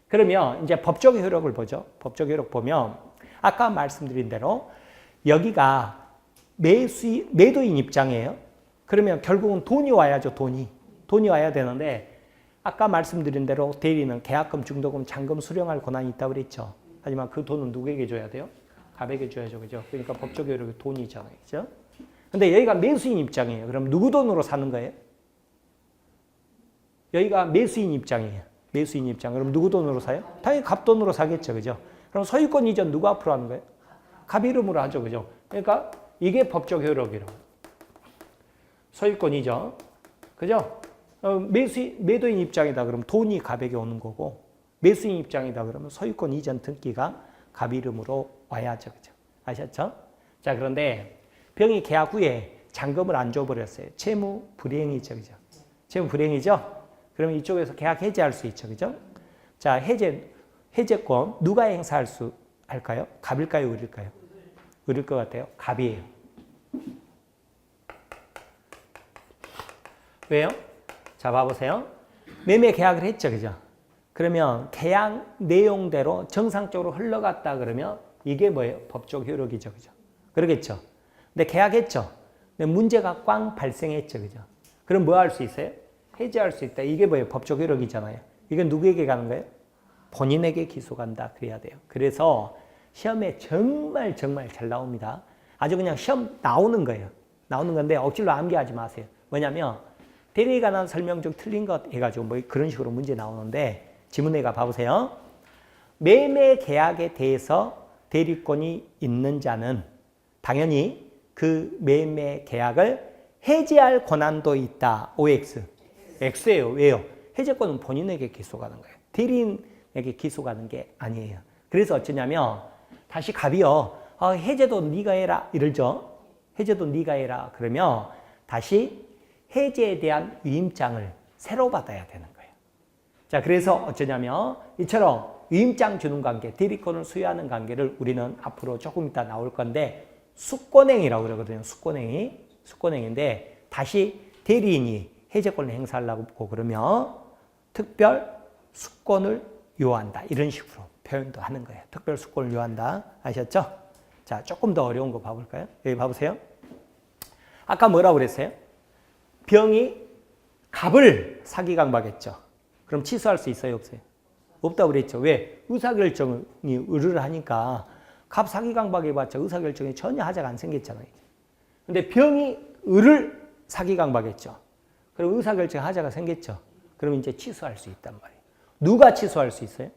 그러면 이제 법적 효력을 보죠. 법적 효력 보면 아까 말씀드린 대로 여기가 매도인 입장이에요. 그러면 결국은 돈이 와야죠. 돈이 와야 되는데 아까 말씀드린 대로 대리는 계약금, 중도금, 잔금 수령할 권한이 있다고 그랬죠. 하지만 그 돈은 누구에게 줘야 돼요? 갑에게 줘야죠. 그죠? 그러니까 법적 효력이 돈이잖아요. 그죠? 근데 여기가 매수인 입장이에요. 그럼 누구 돈으로 사는 거예요? 여기가 매수인 입장이에요. 매수인 입장. 그럼 누구 돈으로 사요? 당연히 갑 돈으로 사겠죠. 그죠? 그럼 소유권 이전 누구 앞으로 하는 거예요? 갑 이름으로 하죠. 그죠? 그러니까 이게 법적 효력이라고. 소유권 이전. 그죠? 매도인 입장이다 그러면 돈이 갑에게 오는 거고 매수인 입장이다 그러면 소유권 이전 등기가 갑 이름으로 와야죠. 그죠? 아셨죠? 자, 그런데 병이 계약 후에 잔금을 안 줘버렸어요. 채무 불이행이죠. 그죠? 채무 불이행이죠? 그러면 이쪽에서 계약 해지할 수 있죠. 그죠? 자, 해제권 누가 행사할 수 할까요? 갑일까요? 을일까요? 을일 것 같아요. 갑이에요. 왜요? 자, 봐보세요. 매매 계약을 했죠. 그죠? 그러면 계약 내용대로 정상적으로 흘러갔다 그러면 이게 뭐예요? 법적 효력이죠. 그죠? 그러겠죠? 근데 계약했죠? 근데 문제가 꽝 발생했죠. 그죠? 그럼 뭐 할 수 있어요? 해지할 수 있다. 이게 뭐예요? 법적 효력이잖아요. 이건 누구에게 가는 거예요? 본인에게 기소간다. 그래야 돼요. 그래서 시험에 정말 잘 나옵니다. 아주 그냥 시험 나오는 거예요. 나오는 건데 억지로 암기하지 마세요. 뭐냐면 대리에 관한 설명 중 틀린 것 해가지고 뭐 그런 식으로 문제 나오는데 지문에가 봐보세요. 매매 계약에 대해서 대리권이 있는 자는 당연히 그 매매 계약을 해지할 권한도 있다. OX. X예요. 왜요? 해제권은 본인에게 기소가는 거예요. 대리인에게 기소가는 게 아니에요. 그래서 어쩌냐면 다시 갑이요. 해제도 네가 해라 이러죠. 해제도 네가 해라. 그러면 다시 해제에 대한 위임장을 새로 받아야 되는 거예요. 자, 그래서 어쩌냐면 이처럼 위임장 주는 관계, 대리권을 수여하는 관계를 우리는 앞으로 조금 이따 나올 건데 수권행위라고 그러거든요. 수권행위인데 다시 대리인이 해제권을 행사하려고 그러면 특별 수권을 요한다. 이런 식으로 표현도 하는 거예요. 특별 수권을 요한다. 아셨죠? 자, 조금 더 어려운 거 봐볼까요? 여기 봐보세요. 아까 뭐라고 그랬어요? 병이 갑을 사기강박했죠. 그럼 취소할 수 있어요? 없어요? 없다고 그랬죠. 왜? 의사결정이 의를 하니까 갑 사기강박해봤자 의사결정에 전혀 하자가 안 생겼잖아요. 근데 병이 의를 사기강박했죠. 그럼 의사결정에 하자가 생겼죠. 그러면 이제 취소할 수 있단 말이에요. 누가 취소할 수 있어요?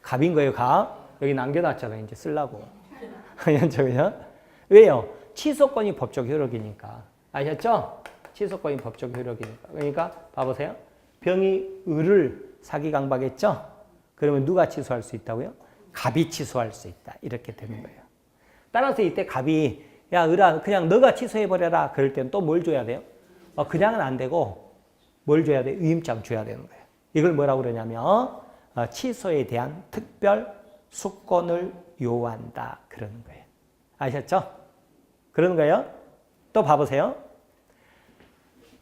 갑인 거예요, 갑. 여기 남겨놨잖아요, 이제 쓰려고. 그죠? 왜요? 취소권이 법적 효력이니까. 아셨죠? 취소권이 법적 효력이니까. 그러니까 봐보세요. 병이 의를 사기강박했죠? 그러면 누가 취소할 수 있다고요? 갑이 취소할 수 있다. 이렇게 되는 거예요. 따라서 이때 갑이 야, 의라 그냥 너가 취소해버려라. 그럴 때는 또 뭘 줘야 돼요? 그냥은 안 되고 뭘 줘야 돼? 위임장 줘야 되는 거예요. 이걸 뭐라고 그러냐면 취소에 대한 특별 수권을 요한다. 그러는 거예요. 아셨죠? 그러는 거예요. 또 봐보세요.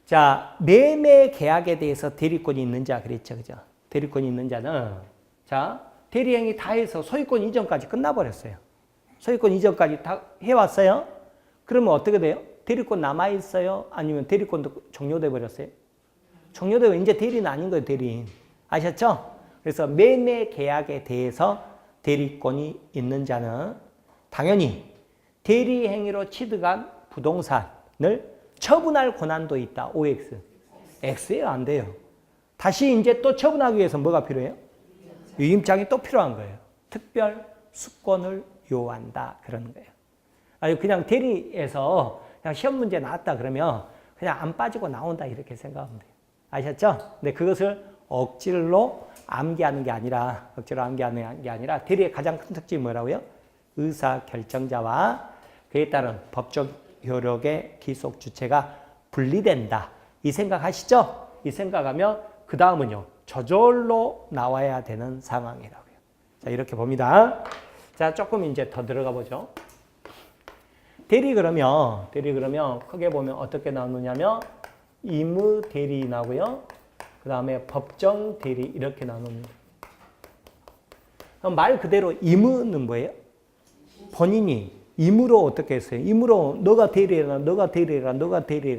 자, 매매 계약에 대해서 대리권이 있는 자 그랬죠. 그죠? 대리권이 있는 자는 자, 대리행위 다 해서 소유권 이전까지 끝나버렸어요. 소유권 이전까지 다 해왔어요. 그러면 어떻게 돼요? 대리권 남아있어요? 아니면 대리권도 종료돼 버렸어요? 종료되고 이제 대리는 아닌 거예요. 대리인. 아셨죠? 그래서 매매 계약에 대해서 대리권이 있는 자는 당연히 대리행위로 취득한 부동산을 처분할 권한도 있다. OX. X예요? 안 돼요. 다시 이제 또 처분하기 위해서 뭐가 필요해요? 위임장이 또 필요한 거예요. 특별 수권을 요한다. 그러는 거예요. 아니 그냥 대리에서 그냥 시험 문제 나왔다 그러면 그냥 안 빠지고 나온다 이렇게 생각하면 돼요. 아셨죠? 근데 그것을 억지로 암기하는 게 아니라 대리의 가장 큰 특징이 뭐라고요? 의사결정자와 그에 따른 법적 효력의 기속 주체가 분리된다. 이 생각하시죠? 이 생각하면 그 다음은요. 저절로 나와야 되는 상황이라고요. 자, 이렇게 봅니다. 자, 조금 이제 더 들어가 보죠. 대리 그러면 크게 보면 어떻게 나누냐면 임의 대리 나고요. 그 다음에 법정 대리 이렇게 나눕니다. 그럼 말 그대로 임의는 뭐예요? 본인이 임의로 어떻게 했어요? 임의로 너가 대리해라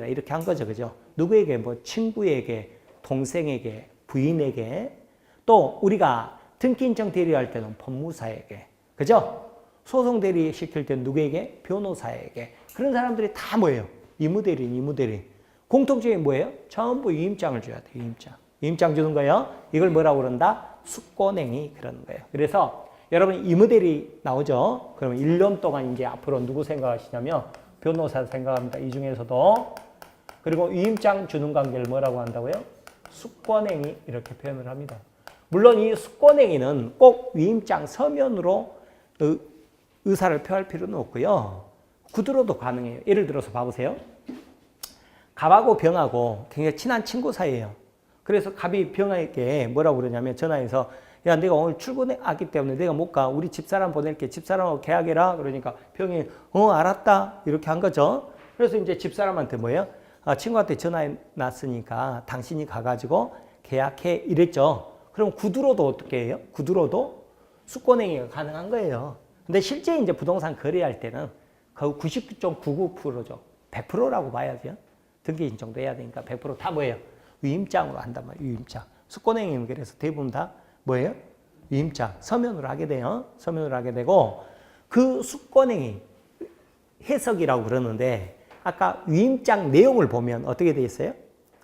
이렇게 한 거죠. 그죠? 누구에게? 뭐 친구에게, 동생에게, 부인에게, 또 우리가 등기인증 대리할 때는 법무사에게, 그죠? 소송 대리 시킬 때는 누구에게? 변호사에게. 그런 사람들이 다 뭐예요? 임의대리인. 공통점이 뭐예요? 전부 위임장을 줘야 돼요. 위임장 주는 거예요. 이걸 뭐라고 그런다? 수권행위 그러는 거예요. 그래서 여러분 임의대리 나오죠? 그러면 1년 동안 이제 앞으로 누구 생각하시냐면 변호사 생각합니다. 이 중에서도. 그리고 위임장 주는 관계를 뭐라고 한다고요? 수권행위 이렇게 표현을 합니다. 물론 이 수권행위는 꼭 위임장 서면으로 의사를 표할 필요는 없고요. 구두로도 가능해요. 예를 들어서 봐보세요. 갑하고 병하고 굉장히 친한 친구 사이예요. 그래서 갑이 병에게 뭐라고 그러냐면 전화해서 야, 내가 오늘 출근하기 때문에 내가 못 가. 우리 집사람 보낼게. 집사람하고 계약해라. 그러니까 병이 알았다. 이렇게 한 거죠. 그래서 이제 집사람한테 뭐예요? 친구한테 전화해 놨으니까 당신이 가가지고 계약해 이랬죠. 그럼 구두로도 어떻게 해요? 구두로도 수권행위가 가능한 거예요. 근데 실제 이제 부동산 거래할 때는 거의 99.99%죠. 100%라고 봐야죠. 등기 인정도 해야 되니까 100% 다 뭐예요? 위임장으로 한단 말이에요. 위임장. 수권행위는 그래서 대부분 다 뭐예요? 위임장. 서면으로 하게 돼요. 서면으로 하게 되고 그 수권행위 해석이라고 그러는데 아까 위임장 내용을 보면 어떻게 돼 있어요?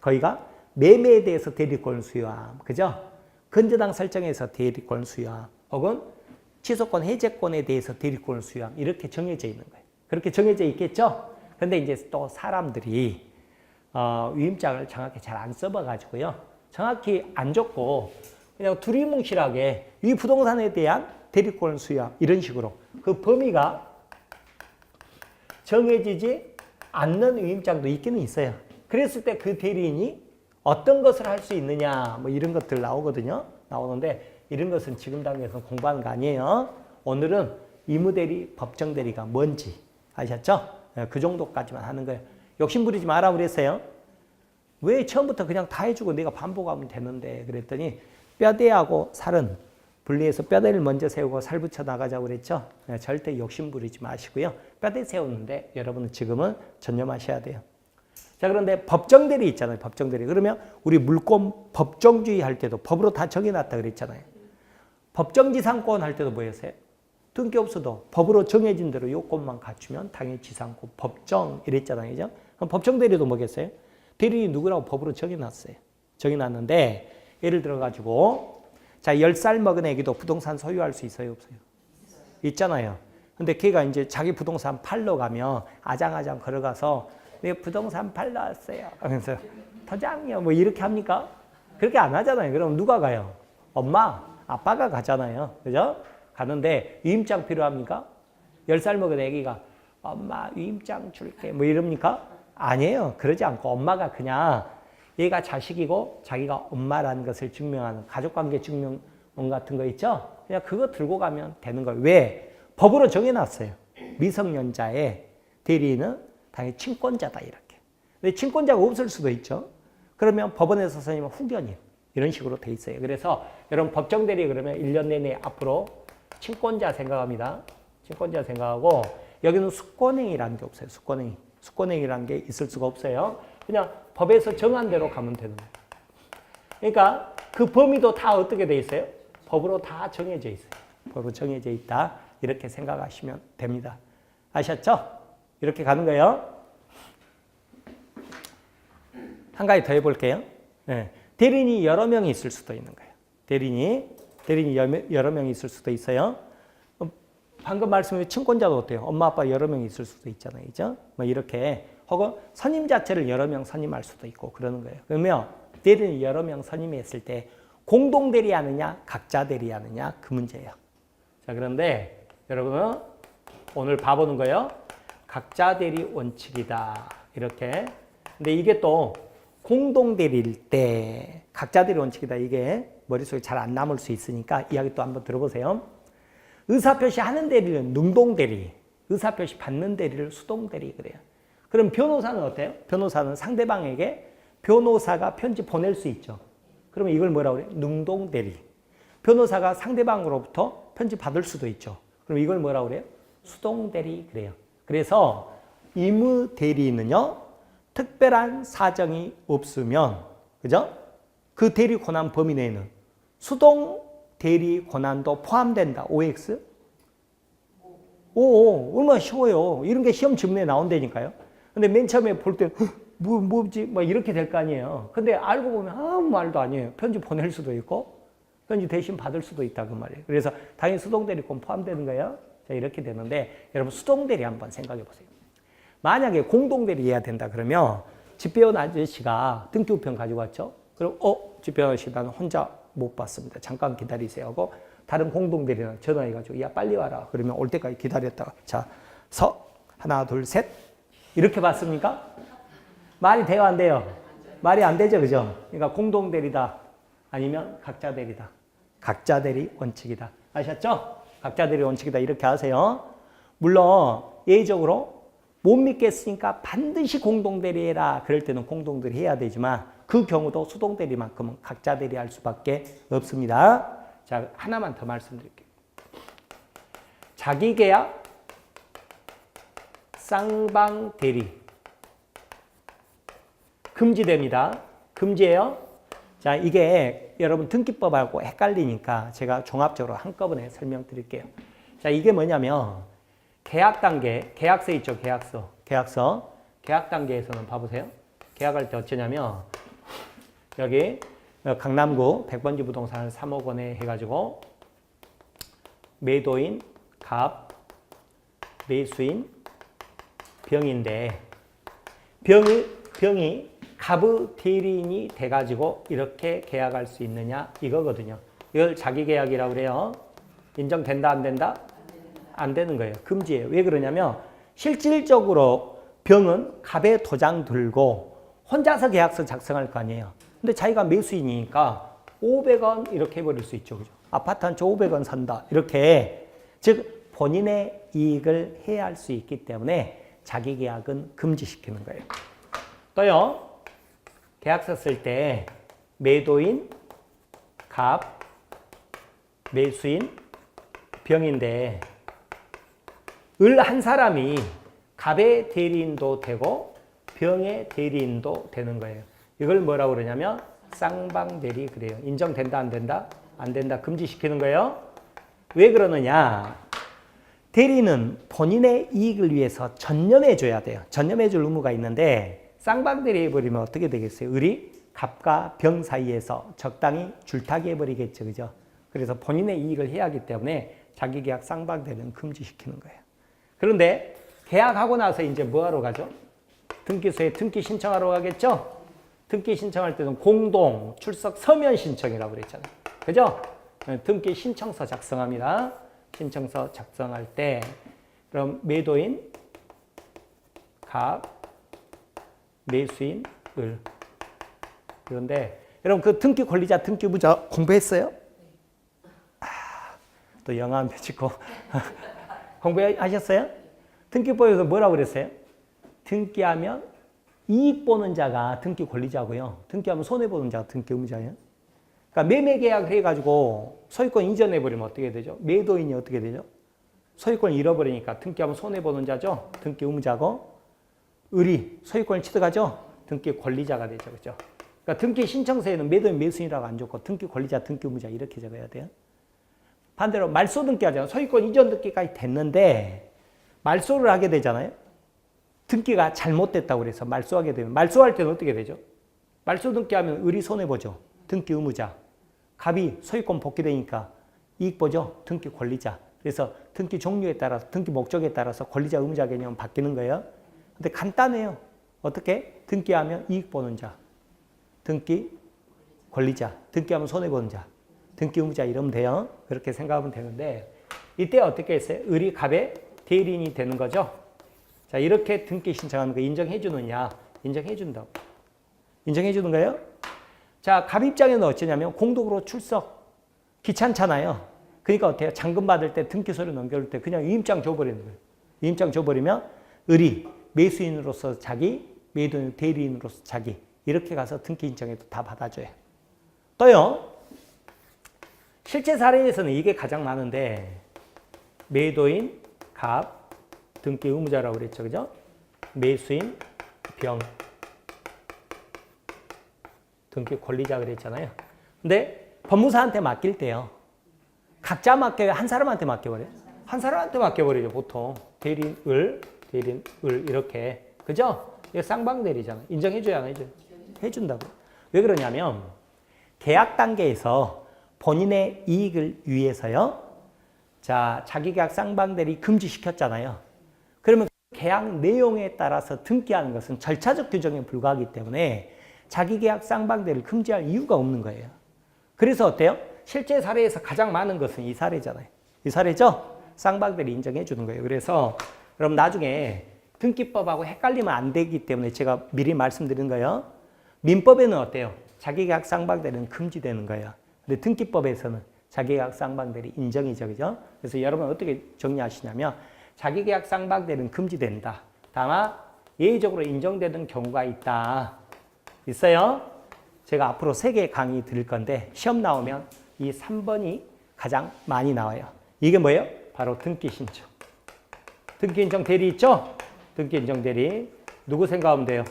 거기가 매매에 대해서 대리권 수여함. 그죠? 근저당 설정에서 대리권 수여함. 혹은 취소권, 해제권에 대해서 대리권을 수여함. 이렇게 정해져 있는 거예요. 그렇게 정해져 있겠죠? 근데 이제 또 사람들이 위임장을 정확히 잘 안 써봐가지고요. 정확히 안 적고 그냥 두리뭉실하게 이 부동산에 대한 대리권을 수여함. 이런 식으로 그 범위가 정해지지 않는 위임장도 있기는 있어요. 그랬을 때 그 대리인이 어떤 것을 할 수 있느냐 뭐 이런 것들 나오거든요. 나오는데 이런 것은 지금 단계에서 공부하는 거 아니에요. 오늘은 의무대리, 법정대리가 뭔지 아셨죠? 그 정도까지만 하는 거예요. 욕심 부리지 마라 그랬어요. 왜 처음부터 그냥 다 해주고 내가 반복하면 되는데 그랬더니 뼈대하고 살은 분리해서 뼈대를 먼저 세우고 살 붙여 나가자고 그랬죠. 절대 욕심 부리지 마시고요. 뼈대 세우는데 여러분은 지금은 전념하셔야 돼요. 자, 그런데 법정대리 있잖아요. 법정대리. 그러면 우리 물권 법정주의 할 때도 법으로 다 정해놨다 그랬잖아요. 법정지상권 할 때도 뭐였어요? 등기 없어도 법으로 정해진 대로 요건만 갖추면 당연히 지상권, 법정 이랬잖아요. 그죠? 그럼 법정대리도 뭐겠어요? 대리인이 누구라고 법으로 정해놨어요. 정해놨는데 예를 들어가지고 자 10살 먹은 애기도 부동산 소유할 수 있어요? 없어요? 있잖아요. 근데 걔가 이제 자기 부동산 팔러 가면 아장아장 걸어가서 내가 부동산 팔러 왔어요 하면서 터장이요 뭐 이렇게 합니까? 그렇게 안 하잖아요. 그럼 누가 가요? 엄마, 아빠가 가잖아요. 그죠? 가는데 위임장 필요합니까? 10살 먹은 애기가 엄마 위임장 줄게 뭐 이럽니까? 아니에요. 그러지 않고 엄마가 그냥 얘가 자식이고 자기가 엄마라는 것을 증명하는 가족관계 증명원 같은 거 있죠? 그냥 그거 들고 가면 되는 거예요. 왜? 법으로 정해놨어요. 미성년자의 대리인은 당연히 친권자다 이렇게. 근데 친권자가 없을 수도 있죠. 그러면 법원에서 선임은 후견인 이런 식으로 돼 있어요. 그래서 여러분 법정대리 그러면 1년 내내 앞으로 친권자 생각합니다. 친권자 생각하고 여기는 숙권행위라는 게 없어요. 숙권행위. 숙권행위라는 게 있을 수가 없어요. 그냥 법에서 정한 대로 가면 되는 거예요. 그러니까 그 범위도 다 어떻게 돼 있어요? 법으로 다 정해져 있어요. 법으로 정해져 있다. 이렇게 생각하시면 됩니다. 아셨죠? 이렇게 가는 거예요. 한 가지 더 해볼게요. 네. 대리인이 여러 명이 있을 수도 있는 거예요. 대리인이 여러 명이 있을 수도 있어요. 방금 말씀드린 친권자도 어때요? 엄마, 아빠 여러 명이 있을 수도 있잖아요. 그죠? 뭐 이렇게. 혹은 선임 자체를 여러 명 선임할 수도 있고 그러는 거예요. 그러면 대리인이 여러 명 선임했을 때 공동 대리하느냐, 각자 대리하느냐 그 문제예요. 자, 그런데 여러분은 오늘 봐보는 거예요. 각자 대리 원칙이다. 이렇게. 근데 이게 또 공동 대리일 때 각자 대리 원칙이다. 이게 머릿속에 잘 안 남을 수 있으니까 이야기 또 한번 들어보세요. 의사표시 하는 대리는 능동 대리, 의사표시 받는 대리를 수동 대리 그래요. 그럼 변호사는 어때요? 변호사는 상대방에게 변호사가 편지 보낼 수 있죠. 그러면 이걸 뭐라고 그래요? 능동 대리. 변호사가 상대방으로부터 편지 받을 수도 있죠. 그럼 이걸 뭐라고 그래요? 수동 대리 그래요. 그래서 의무 대리는요, 특별한 사정이 없으면, 그죠? 그 대리 권한 범위 내에는 수동 대리 권한도 포함된다. OX? 오, 얼마나 쉬워요. 이런 게 시험 지문에 나온다니까요. 근데 맨 처음에 볼 때, 뭐지? 막 이렇게 될 거 아니에요. 근데 알고 보면 아무 말도 아니에요. 편지 보낼 수도 있고, 편지 대신 받을 수도 있다. 그 말이에요. 그래서 당연히 수동 대리권 포함되는 거예요. 자, 이렇게 되는데, 여러분 수동 대리 한번 생각해 보세요. 만약에 공동 대리 해야 된다 그러면, 집배원 아저씨가 등기우편 가지고 왔죠? 그럼, 집배원 아저씨 나는 혼자 못 받습니다. 잠깐 기다리세요 하고 다른 공동대리는 전화해가지고 야 빨리 와라. 그러면 올 때까지 기다렸다가 자 하나 둘 셋 이렇게 받습니까? 말이 돼요 안 돼요? 말이 안 되죠. 그죠? 그러니까 공동대리다 아니면 각자 대리다. 각자 대리 원칙이다. 아셨죠? 각자 대리 원칙이다. 이렇게 하세요. 물론 예의적으로 못 믿겠으니까 반드시 공동대리해라. 그럴 때는 공동대리 해야 되지만 그 경우도 수동대리만큼은 각자 대리할 수밖에 없습니다. 자, 하나만 더 말씀드릴게요. 자기계약, 쌍방대리 금지됩니다. 금지예요. 자, 이게 여러분 등기법하고 헷갈리니까 제가 종합적으로 한꺼번에 설명드릴게요. 자, 이게 뭐냐면 계약 단계, 계약서 있죠, 계약서. 계약 단계에서는 봐보세요. 계약할 때 어쩌냐면 여기 강남구 100번지 부동산을 3억 원에 해가지고 매도인 갑, 매수인 병인데 병이 갑의 대리인이 돼가지고 이렇게 계약할 수 있느냐 이거거든요. 이걸 자기계약이라고 그래요. 인정된다 안 된다? 안 되는 거예요. 금지예요. 왜 그러냐면 실질적으로 병은 갑의 도장 들고 혼자서 계약서 작성할 거 아니에요. 근데 자기가 매수인이니까 500원 이렇게 해버릴 수 있죠. 그죠? 아파트 한 채 500원 산다. 이렇게. 즉 본인의 이익을 해할 수 있기 때문에 자기계약은 금지시키는 거예요. 또요. 계약서 쓸 때 매도인 갑, 매수인 병인데 을 한 사람이 갑의 대리인도 되고 병의 대리인도 되는 거예요. 이걸 뭐라고 그러냐면 쌍방대리 그래요. 인정된다 안 된다? 안 된다. 금지시키는 거예요. 왜 그러느냐? 대리는 본인의 이익을 위해서 전념해 줘야 돼요. 전념해 줄 의무가 있는데 쌍방대리 해버리면 어떻게 되겠어요? 을이 갑과 병 사이에서 적당히 줄타기 해버리겠죠. 그죠? 그래서 본인의 이익을 해야 하기 때문에 자기계약 쌍방대리는 금지시키는 거예요. 그런데 계약하고 나서 이제 뭐하러 가죠? 등기소에 등기 신청하러 가겠죠? 등기 신청할 때는 공동 출석 서면 신청이라고 그랬잖아요. 그죠? 등기 신청서 작성합니다. 신청서 작성할 때 그럼 매도인 갑, 매수인 을. 그런데 여러분 그 등기 권리자 등기 의무자 공부했어요? 또 영어 한 표 찍고 공부하셨어요? 등기법에서 뭐라고 그랬어요? 등기하면 이익 보는 자가 등기 권리자고요. 등기하면 손해보는 자가 등기 의무자예요. 그러니까 매매 계약을 해가지고 소유권 이전해버리면 어떻게 되죠? 매도인이 어떻게 되죠? 소유권을 잃어버리니까 등기하면 손해보는 자죠? 등기 의무자고 을이 소유권을 취득하죠? 등기 권리자가 되죠. 그죠? 그러니까 등기 신청서에는 매도인 매수인이라고 안 적고 등기 권리자, 등기 의무자 이렇게 적어야 돼요. 반대로 말소 등기 하잖아요. 소유권 이전 등기까지 됐는데 말소를 하게 되잖아요. 등기가 잘못됐다고 그래서 말소하게 되면 말소할 때는 어떻게 되죠? 말소 등기하면 을이 손해보죠. 등기 의무자. 갑이 소유권 복귀되니까 이익 보죠. 등기 권리자. 그래서 등기 종류에 따라서 등기 목적에 따라서 권리자 의무자 개념은 바뀌는 거예요. 근데 간단해요. 어떻게? 등기하면 이익 보는 자. 등기 권리자. 등기하면 손해보는 자. 등기 의무자 이러면 돼요. 그렇게 생각하면 되는데 이때 어떻게 했어요? 을이 갑의 대리인이 되는 거죠. 자, 이렇게 등기 신청하는 거 인정해 주느냐? 인정해 준다고. 인정해 주는 거예요? 자, 갑 입장에는 어쩌냐면 공동으로 출석. 귀찮잖아요. 그러니까 어때요? 잔금 받을 때 등기소를 넘겨줄 때 그냥 위임장 줘버리는 거예요. 위임장 줘버리면 을이 매수인으로서 자기, 매도인 대리인으로서 자기 이렇게 가서 등기 신청해도 다 받아줘요. 또요. 실제 사례에서는 이게 가장 많은데 매도인, 갑, 등기 의무자라고 그랬죠. 그죠? 매수인, 병, 등기 권리자 그랬잖아요. 근데 법무사한테 맡길 때요. 각자 맡겨요? 한 사람한테 맡겨버려요? 한 사람한테 맡겨버리죠. 보통. 대리인, 을, 이렇게. 그죠? 이거 쌍방대리잖아요. 인정해줘야 안 해줘요? 해준다고. 왜 그러냐면 계약 단계에서 본인의 이익을 위해서요. 자, 자기계약 쌍방대리 금지시켰잖아요. 그러면 계약 내용에 따라서 등기하는 것은 절차적 규정에 불과하기 때문에 자기계약 쌍방대리를 금지할 이유가 없는 거예요. 그래서 어때요? 실제 사례에서 가장 많은 것은 이 사례잖아요. 이 사례죠? 쌍방대리 인정해 주는 거예요. 그래서 그럼 나중에 등기법하고 헷갈리면 안 되기 때문에 제가 미리 말씀드린 거예요. 민법에는 어때요? 자기계약 쌍방대리는 금지되는 거예요. 근데 등기법에서는 자기계약 쌍방대리 인정이죠. 그죠? 그래서 여러분 어떻게 정리하시냐면 자기계약 쌍방대리는 금지된다. 다만 예외적으로 인정되는 경우가 있다. 있어요? 제가 앞으로 3개 강의 드릴 건데 시험 나오면 이 3번이 가장 많이 나와요. 이게 뭐예요? 바로 등기 신청. 등기 인정 대리 있죠? 등기 인정 대리. 누구 생각하면 돼요?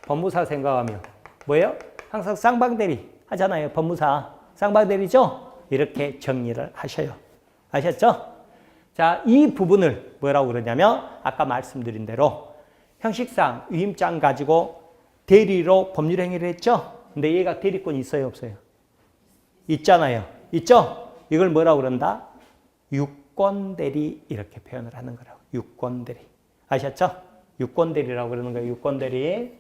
법무사 생각하면. 뭐예요? 항상 쌍방대리 하잖아요. 법무사. 쌍방대리죠? 이렇게 정리를 하셔요. 아셨죠? 자, 이 부분을 뭐라고 그러냐면 아까 말씀드린 대로 형식상 위임장 가지고 대리로 법률 행위를 했죠? 근데 얘가 대리권이 있어요, 없어요? 있잖아요. 있죠? 이걸 뭐라고 그런다? 유권대리 이렇게 표현을 하는 거라고. 유권대리. 아셨죠? 유권대리라고 그러는 거예요. 유권대리.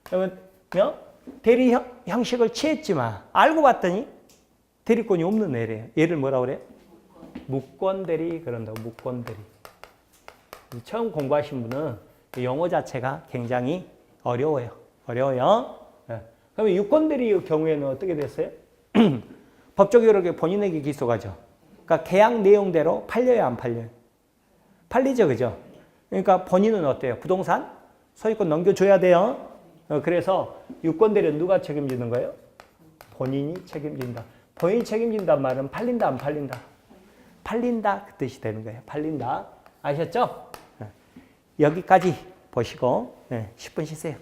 그러면 대리 형식을 취했지만 알고 봤더니 대리권이 없는 애래요. 얘를 뭐라고 그래요? 무권대리 그런다고. 무권대리. 처음 공부하신 분은 영어 자체가 굉장히 어려워요. 네. 그러면 유권대리의 경우에는 어떻게 됐어요? 법적효력에 본인에게 기소가죠. 그러니까 계약 내용대로 팔려요, 안 팔려요? 팔리죠, 그죠? 그러니까 본인은 어때요? 부동산 소유권 넘겨줘야 돼요. 그래서 유권대리는 누가 책임지는 거예요? 본인이 책임진다. 본인이 책임진단 말은 팔린다, 안 팔린다? 팔린다 그 뜻이 되는 거예요. 팔린다. 아셨죠? 여기까지 보시고 10분 쉬세요.